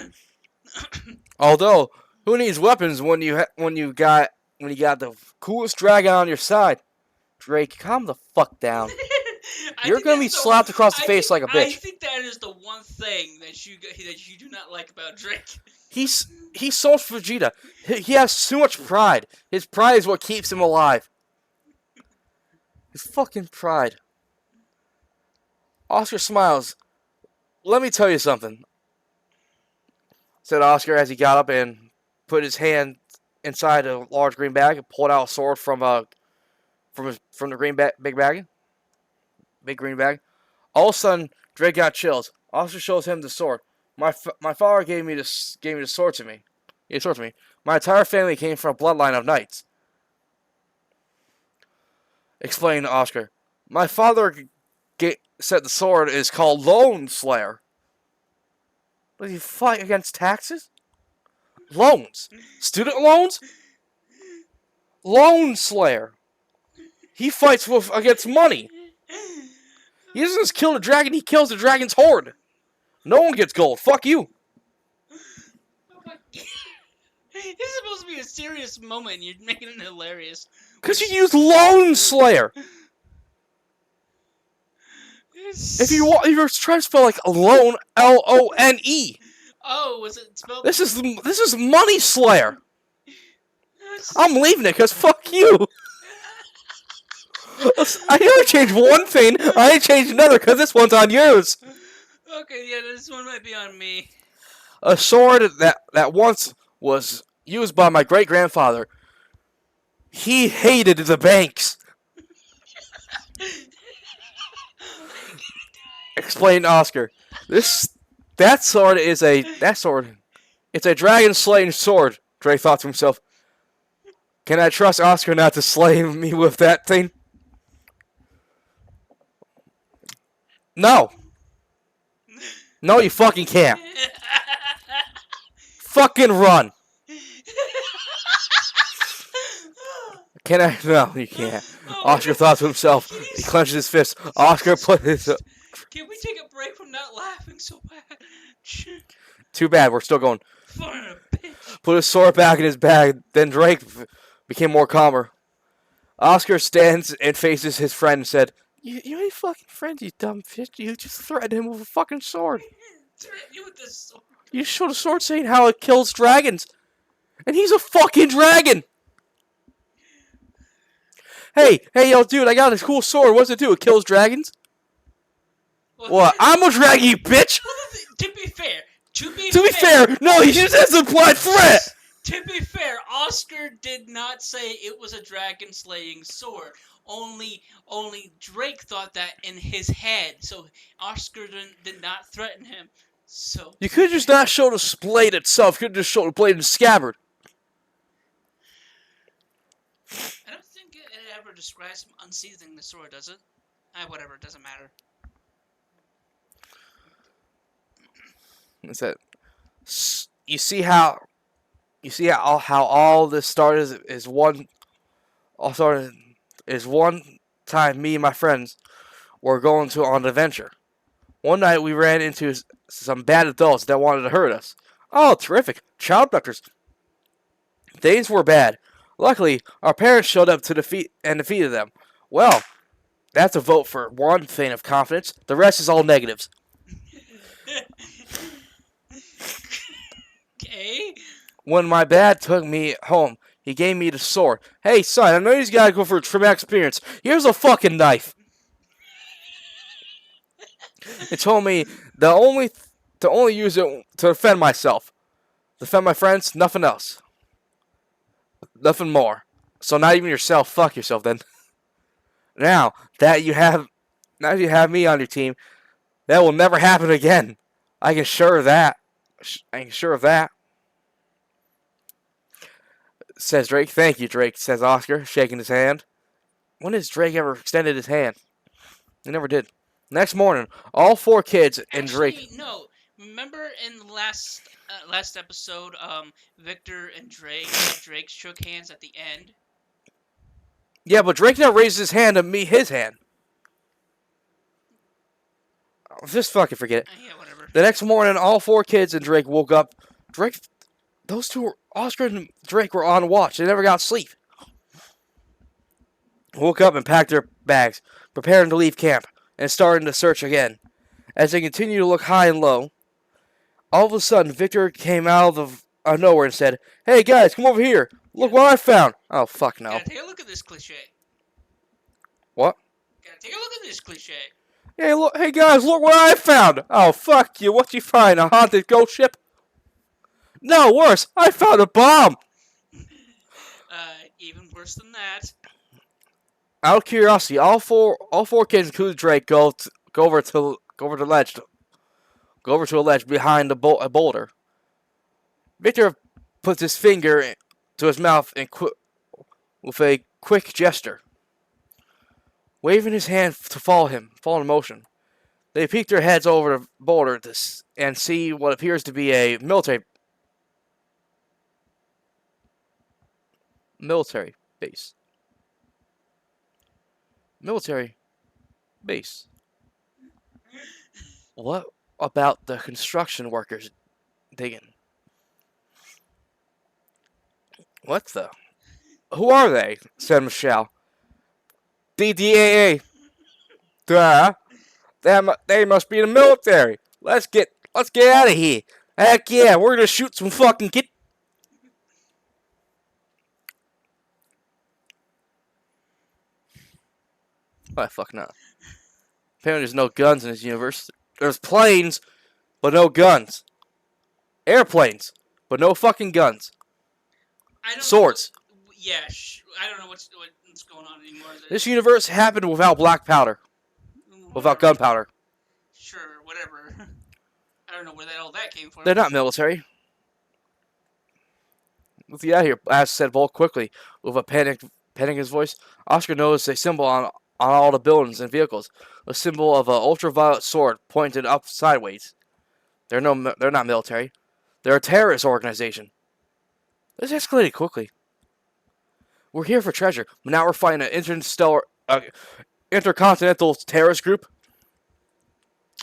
Although, who needs weapons when you got the coolest dragon on your side? Drake, calm the fuck down. You're gonna be slapped across the face like a bitch. I think that is the one thing that you do not like about Drake. He's so Vegeta. He has too much pride. His pride is what keeps him alive. His fucking pride. Oscar smiles. Let me tell you something, said Oscar as he got up and put his hand inside a large green bag and pulled out a sword from the green big green bag. All of a sudden, Drake got chills. Oscar shows him the sword. My father gave me the sword to me. He gave the sword to me. My entire family came from a bloodline of knights. Explained Oscar. My father said the sword is called Loan Slayer. Does he fight against taxes? Loans. Student loans? Loan Slayer. He fights against money. He doesn't just kill the dragon, he kills the dragon's horde. No one gets gold. Fuck you. This is supposed to be a serious moment, and you're making it hilarious. Because you use Loan Slayer. If you're trying to spell like alone, Lone. Oh, was it spelled? This is Money Slayer. I'm leaving it because fuck you. I only changed one thing. I ain't changed another because this one's on yours. Okay, yeah, this one might be on me. A sword that once was used by my great grandfather. He hated the banks. Explained Oscar. That sword. It's a dragon slaying sword. Drake thought to himself. Can I trust Oscar not to slay me with that thing? No. No, you fucking can't. Fucking run. Can I? No, you can't. Oscar thought to himself. He clenched his fist. Oscar put his... Can we take a break from not laughing so bad? Too bad, we're still going. Son of a bitch. Put his sword back in his bag. Then Drake became more calmer. Oscar stands and faces his friend and said, You ain't fucking friends, you dumb bitch. You just threatened him with a fucking sword. Threaten you with this sword. You showed a sword saying how it kills dragons. And he's a fucking dragon. Hey, yo, dude, I got this cool sword. What's it do? It kills dragons? What? I'm a dragon, you bitch! To be fair, no, he just has an implied threat! To be fair, Oscar did not say it was a dragon slaying sword. Only Drake thought that in his head, so Oscar did not threaten him. So you could just not show the blade itself. You could just show the blade in the scabbard. I don't think it ever describes him unsheathing the sword, does it? Whatever, it doesn't matter. That's it. You see how all this started is one time me and my friends were going on an adventure. One night we ran into some bad adults that wanted to hurt us. Oh, terrific. Child abductors. Things were bad. Luckily, our parents showed up to defeated them. Well, that's a vote for one thing of confidence. The rest is all negatives. Okay. When my dad took me home, he gave me the sword. Hey, son, I know you gotta go for a traumatic experience. Here's a fucking knife. It told me to only use it to defend myself. Defend my friends, nothing else. Nothing more. So not even yourself, fuck yourself then. Now that you have me on your team, that will never happen again. I can assure of that. Says Drake. Thank you, Drake, says Oscar, shaking his hand. When has Drake ever extended his hand? He never did. Next morning, all four kids and Drake... No. Remember in the last episode, Victor and Drake shook hands at the end? Yeah, but Drake now raises his hand to me his hand. Just fucking forget it. Yeah, whatever. The next morning, all four kids and Drake woke up. Those two, Oscar and Drake, were on watch. They never got sleep. Woke up and packed their bags, preparing to leave camp, and started the search again. As they continued to look high and low, all of a sudden, Victor came out of nowhere and said, Hey guys, come over here. Look what I found. Oh, fuck no. Gotta take a look at this cliche. What? Gotta take a look at this cliche. Hey guys, look what I found. Oh, fuck you. What'd you find? A haunted ghost ship? No, worse. I found a bomb. worse than that. Out of curiosity, all four kids, including Drake, go over to the ledge. Go over to a ledge behind a boulder. Victor puts his finger to his mouth and with a quick gesture, waving his hand to follow in motion. They peek their heads over the boulder and see what appears to be a military base. Military base. What about the construction workers digging? What the? Who are they? Said Michelle. DDAA. Duh. They must be the military. Let's get out of here. Heck yeah, we're gonna shoot some fucking kids. Why fuck not? Apparently there's no guns in this universe. There's planes, but no guns. Airplanes, but no fucking guns. Swords. Yeah, I don't know what's going on anymore. This universe happened without black powder. Without gunpowder. Sure, whatever. I don't know where all that came from. They're not military. Let's get out of here, As said Volk quickly, with a panic in his voice. Oscar noticed a symbol on all the buildings and vehicles. A symbol of an ultraviolet sword pointed up sideways. They're not military. They're a terrorist organization. This escalated quickly. We're here for treasure, but now we're fighting an intercontinental terrorist group.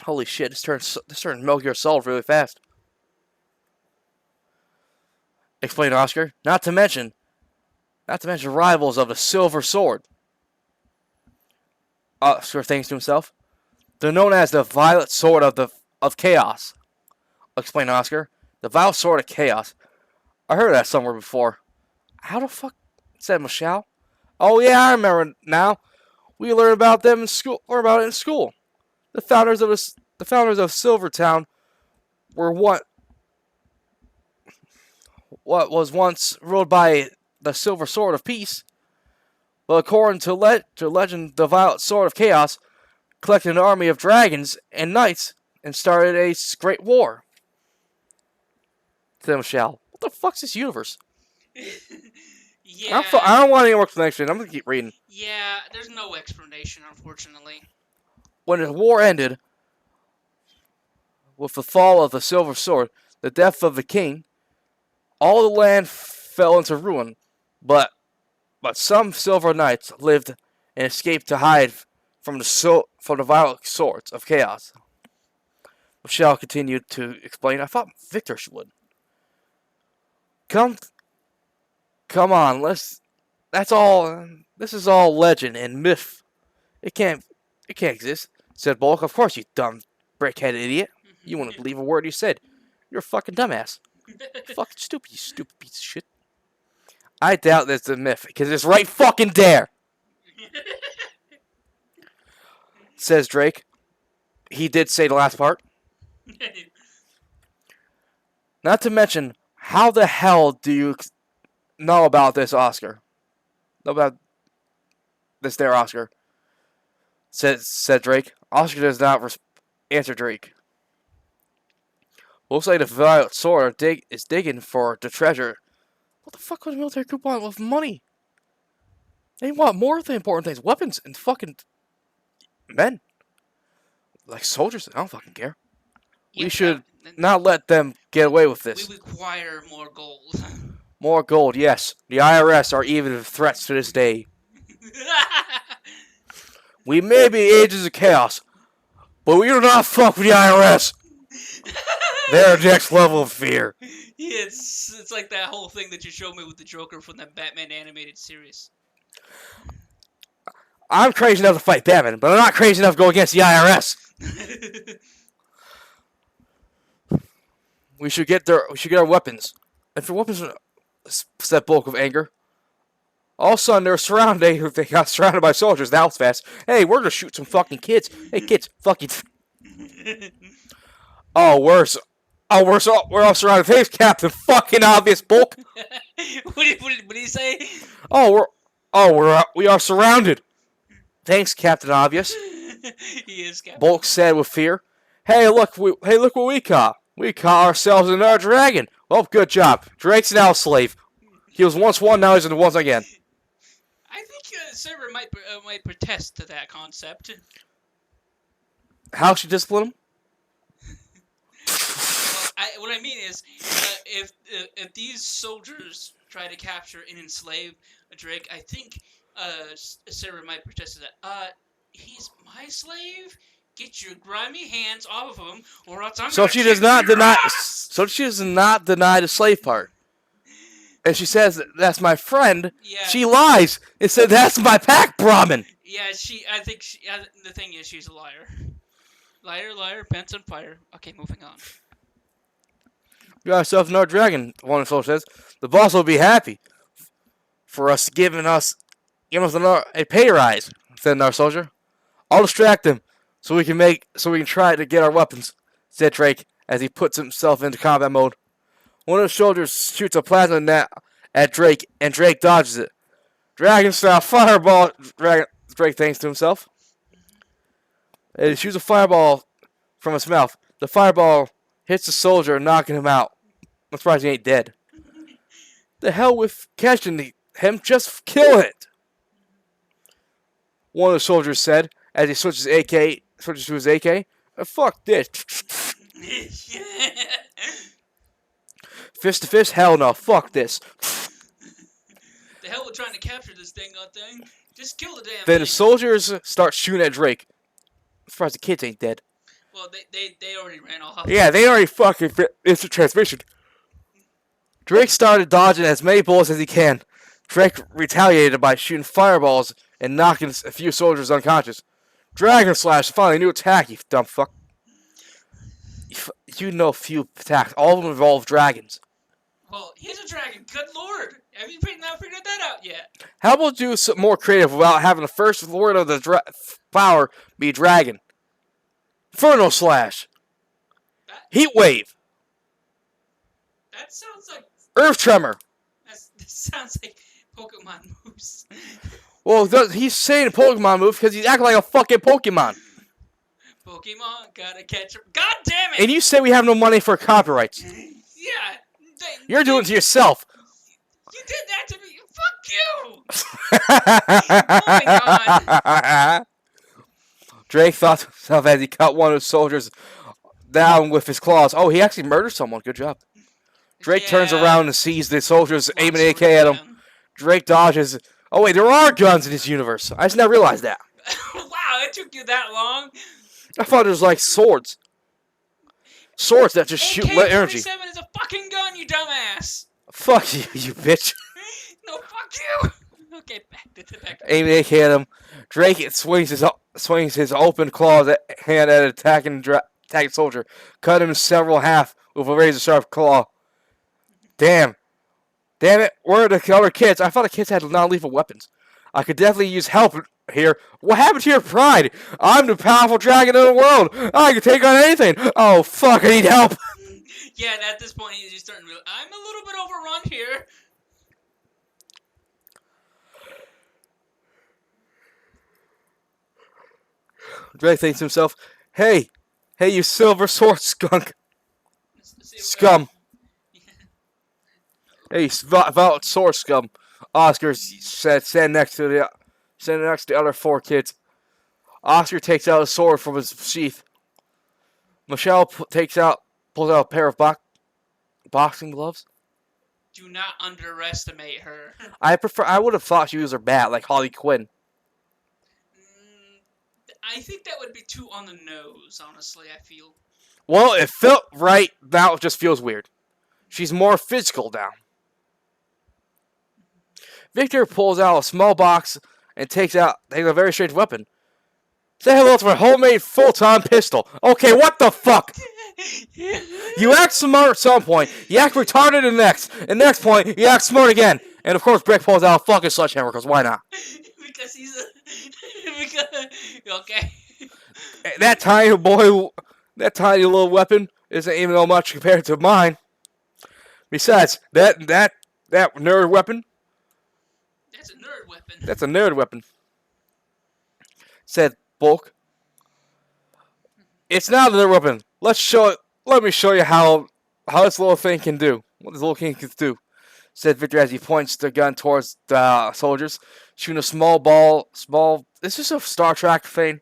Holy shit! This turned Metal Gear Solid really fast. Explained Oscar. Not to mention rivals of the Silver Sword. Oscar thinks to himself. They're known as the Violet Sword of Chaos. Explained Oscar. The Violet Sword of Chaos. I heard that somewhere before. How the fuck? Said Michelle. Oh yeah, I remember now. We learned about them in school. Learned about it in school. The founders of Silvertown were what was once ruled by the Silver Sword of Peace. But according to legend, the Violet Sword of Chaos collected an army of dragons and knights and started a great war. Said Michelle. What the fuck's this universe? Yeah. I don't want any more explanation. I'm gonna keep reading. Yeah, there's no explanation, unfortunately. When the war ended, with the fall of the Silver Sword, the death of the king, all the land fell into ruin. But some Silver Knights lived and escaped to hide from the Violet Swords of Chaos. Michelle continued to explain. I thought Victor would. Come on, that's all. This is all legend and myth. It can't exist," said Bulk. "Of course, you dumb brickhead idiot. You wouldn't believe a word you said. You're a fucking dumbass. Fucking stupid, you stupid piece of shit. I doubt that's a myth, because it's right fucking there," says Drake. He did say the last part. Not to mention, how the hell do you know about this, Oscar? Know about this there, Oscar? Said Drake. Oscar does not answer Drake. Looks like the Violet Sword is digging for the treasure. What the fuck would a military group want with money? They want more of the important things. Weapons and fucking men. Like soldiers. I don't fucking care. Yeah, we should not let them get away with this. We require more gold. More gold, yes. The IRS are even threats to this day. We may be agents of chaos, but we do not fuck with the IRS. They're the next level of fear. Yeah, it's like that whole thing that you showed me with the Joker from that Batman animated series. I'm crazy enough to fight Batman, but I'm not crazy enough to go against the IRS. We should get our weapons. And for weapons, said Bulk of anger. All of a sudden, they got surrounded by soldiers. That was fast. Hey, we're gonna shoot some fucking kids. Hey, kids, fuck you. We're all surrounded. Thanks, Captain fucking obvious, Bulk. What did he say? Oh, Oh, we are surrounded. Thanks, Captain Obvious. He is Captain. Bulk said with fear. Hey, look what we caught. We caught ourselves another dragon. Well, good job. Drake's now a slave. He was once one, now he's once again. I think Server might protest to that concept. How should discipline him? Well, what I mean is, if these soldiers try to capture and enslave Drake, I think Server might protest to that. He's my slave. Get your grimy hands off of him, or else I'm So gonna she does not kick your deny. ass! So she does not deny the slave part. And she says that's my friend. Yeah. She lies and said that's my pack Brahmin. Yeah, I think the thing is she's a liar. Liar, pants on fire. Okay, moving on. You got yourself another dragon. One of the soldiers says the boss will be happy for us giving us a pay rise. Said another soldier. I'll distract him so we can try to get our weapons. Said Drake as he puts himself into combat mode. One of the soldiers shoots a plasma net at Drake, and Drake dodges it. Dragon style fireball. Drake thinks to himself. And he shoots a fireball from his mouth. The fireball hits the soldier, knocking him out. I'm surprised he ain't dead. The hell with catching him, just kill it. One of the soldiers said as he switches to his AK. Fuck this. Fist to fist? Hell no. Fuck this. The hell with trying to capture this thing. Just kill the damn Then thing. the soldiers start shooting at Drake. I'm surprised the kids ain't dead. Well, they already ran off. Yeah, they already fucking instant transmission. Drake started dodging as many bullets as he can. Drake retaliated by shooting fireballs and knocking a few soldiers unconscious. Dragon Slash, finally, new attack, you dumb fuck. You know few attacks. All of them involve dragons. Well, he's a dragon. Good lord. Have you not figured that out yet? How about do something more creative without having the first word of the power be dragon? Inferno Slash. Heat Wave. That sounds like... Earth Tremor. That sounds like Pokemon moves. Well, he's saying Pokemon move because he's acting like a fucking Pokemon. Pokemon, gotta catch him. God damn it! And you say we have no money for copyrights. Yeah. You're doing it to yourself. You did that to me. Fuck you! Drake thought to himself as he cut one of the soldiers down with his claws. Oh, he actually murdered someone. Good job. Drake turns around and sees the soldiers aiming an AK at him. Drake dodges. Oh, wait, there are guns in this universe. I just never realized that. Wow, it took you that long? I thought it was like swords. Swords that just shoot energy. AK-47 is a fucking gun, you dumbass! Fuck you, you bitch. No, fuck you! Okay, back to Aiming AK at him. Drake swings his open claws hand at an attacking soldier. Cut him in several half with a razor-sharp claw. Damn it, where are the other kids? I thought the kids had non-lethal weapons. I could definitely use help here. What happened to your pride? I'm the powerful dragon in the world. I can take on anything. Oh, fuck, I need help. Yeah, and at this point, he's starting to realize, I'm a little bit overrun here. Drake thinks to himself, hey, you silver sword skunk. Scum. Hey, Violet Sword Scum. Oscar said, stand next to the other four kids. Oscar takes out a sword from his sheath. Michelle pulls out a pair of boxing gloves. Do not underestimate her. I would have thought she was her bat, like Harley Quinn. I think that would be too on the nose, honestly, I feel. Well, it felt right. Now it just feels weird. She's more physical now. Victor pulls out a small box and takes a very strange weapon. Say hello to my homemade full-time pistol. Okay, what the fuck? You act smart at some point. You act retarded the next. And next point, you act smart again. And of course, Brick pulls out a fucking sledgehammer, because why not? Because he's a... Okay. That tiny little weapon isn't even that much compared to mine. Besides, that nerd weapon That's a nerd weapon. That's a nerd weapon. Said Bulk. It's not a nerd weapon. Let me show you how this little thing can do. What this little thing can do. Said Victor as he points the gun towards the soldiers, shooting a small ball. Is this a Star Trek thing?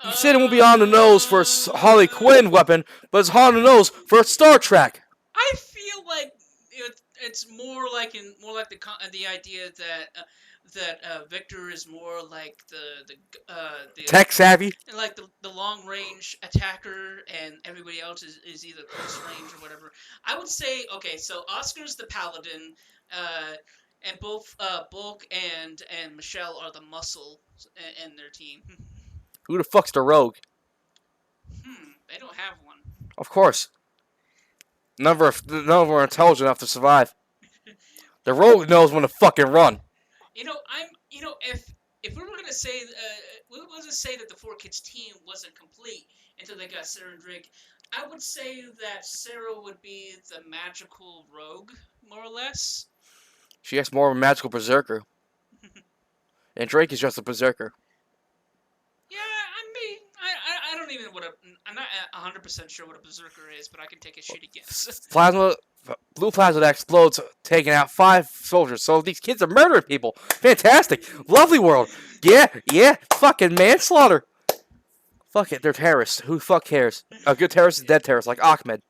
You said it won't be on the nose for a Harley Quinn weapon, but it's on the nose for Star Trek. I feel like it's more like the idea that Victor is more like the Tech savvy. like the long range attacker, and everybody else is either close range or whatever. I would say okay, so Oscar's the paladin, and both Bulk and Michelle are the muscle in their team. Who the fuck's the rogue? They don't have one. Of course. None of them are intelligent enough to survive. The rogue knows when to fucking run. If we were gonna say that the Four Kids team wasn't complete until they got Sarah and Drake, I would say that Sarah would be the magical rogue, more or less. She has more of a magical berserker. And Drake is just a berserker. Yeah, I don't even I'm not 100% sure what a berserker is, but I can take a shitty guess. Blue plasma that explodes, taking out 5 soldiers. So these kids are murdering people. Fantastic. Lovely world. Yeah. Fucking manslaughter. Fuck it, they're terrorists. Who the fuck cares? A good terrorist is a dead terrorist, like Ahmed.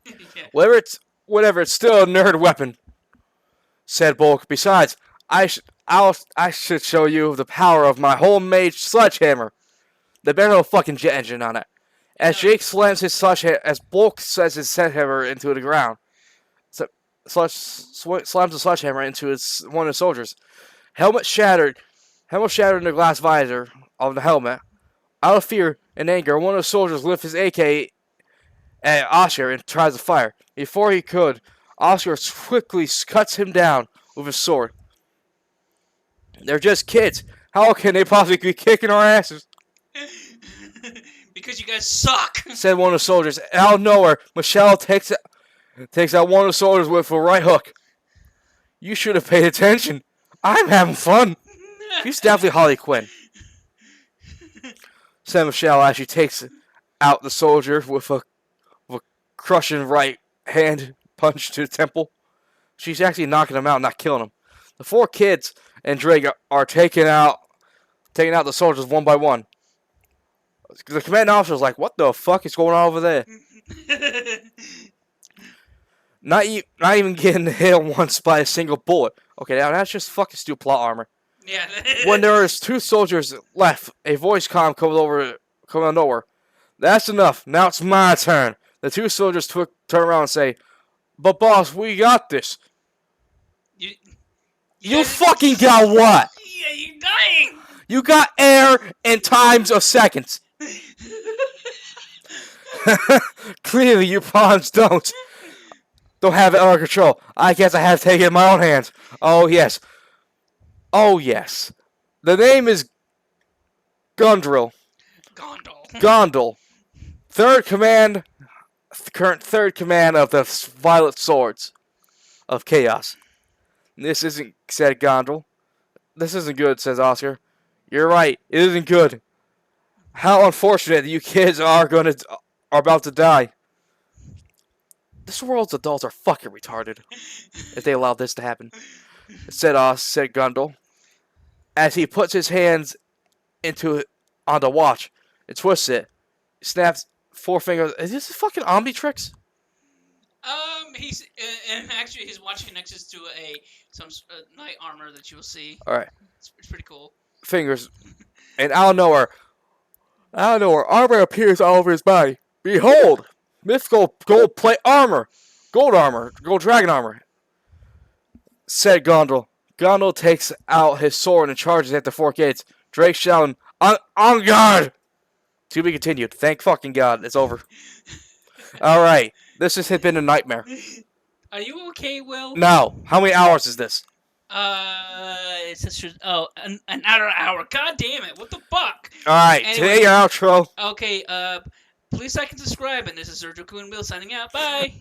Yeah. Whatever, it's still a nerd weapon. Said Bulk. Besides, I should show you the power of my homemade sledgehammer. They better have a fucking jet engine on it. As Jake slams his sledgehammer, as Bulk slams his sledgehammer into the ground, slams the sledgehammer into one of the soldiers. Helmet shattered in the glass visor of the helmet. Out of fear and anger, one of the soldiers lifts his AK at Oscar and tries to fire. Before he could, Oscar quickly cuts him down with his sword. They're just kids. How can they possibly be kicking our asses? Because you guys suck, said one of the soldiers. Out of nowhere, Michelle takes out one of the soldiers with a right hook. You should have paid attention. I'm having fun. She's definitely Harley Quinn. Said Michelle as she takes out the soldier with a crushing right hand punch to the temple. She's actually knocking him out, not killing him. The 4 kids and Drake are taking out the soldiers one by one. The commanding officer is like, what the fuck is going on over there? Not even getting hit once by a single bullet. Okay, now that's just fucking steel plot armor. Yeah. When there is 2 soldiers left, a voice comm comes out of nowhere. That's enough. Now it's my turn. The 2 soldiers turn around and say, but boss, we got this. You fucking got what? Yeah, you're dying. You got air in times of seconds. Clearly, you pawns don't have it under control. I guess I have to take it in my own hands. Oh yes. The name is Gondrel. Gondel. Current third command of the Violet Swords of Chaos. This isn't, said Gondrel. This isn't good, says Oscar. You're right. It isn't good. How unfortunate that you kids are about to die. This world's adults are fucking retarded. If they allow this to happen, said Gondel, as he puts his hands on the watch and twists it. Snaps 4 fingers. Is this fucking Omnitrix? His watch connects to some knight armor that you will see. All right. It's pretty cool. Fingers, and out of nowhere, armor appears all over his body. Behold, mythical gold plate armor, gold dragon armor. Said Gondel. Gondel takes out his sword and charges at the 4 gates. Drake shouting, "On guard!" To be continued. Thank fucking God, it's over. All right, this has been a nightmare. Are you okay, Will? No. How many hours is this? It says another hour. God damn it! What the fuck? All right, anyway, today your outro. Okay. Please like and subscribe. And this is Sergio Kuhn Will signing out. Bye.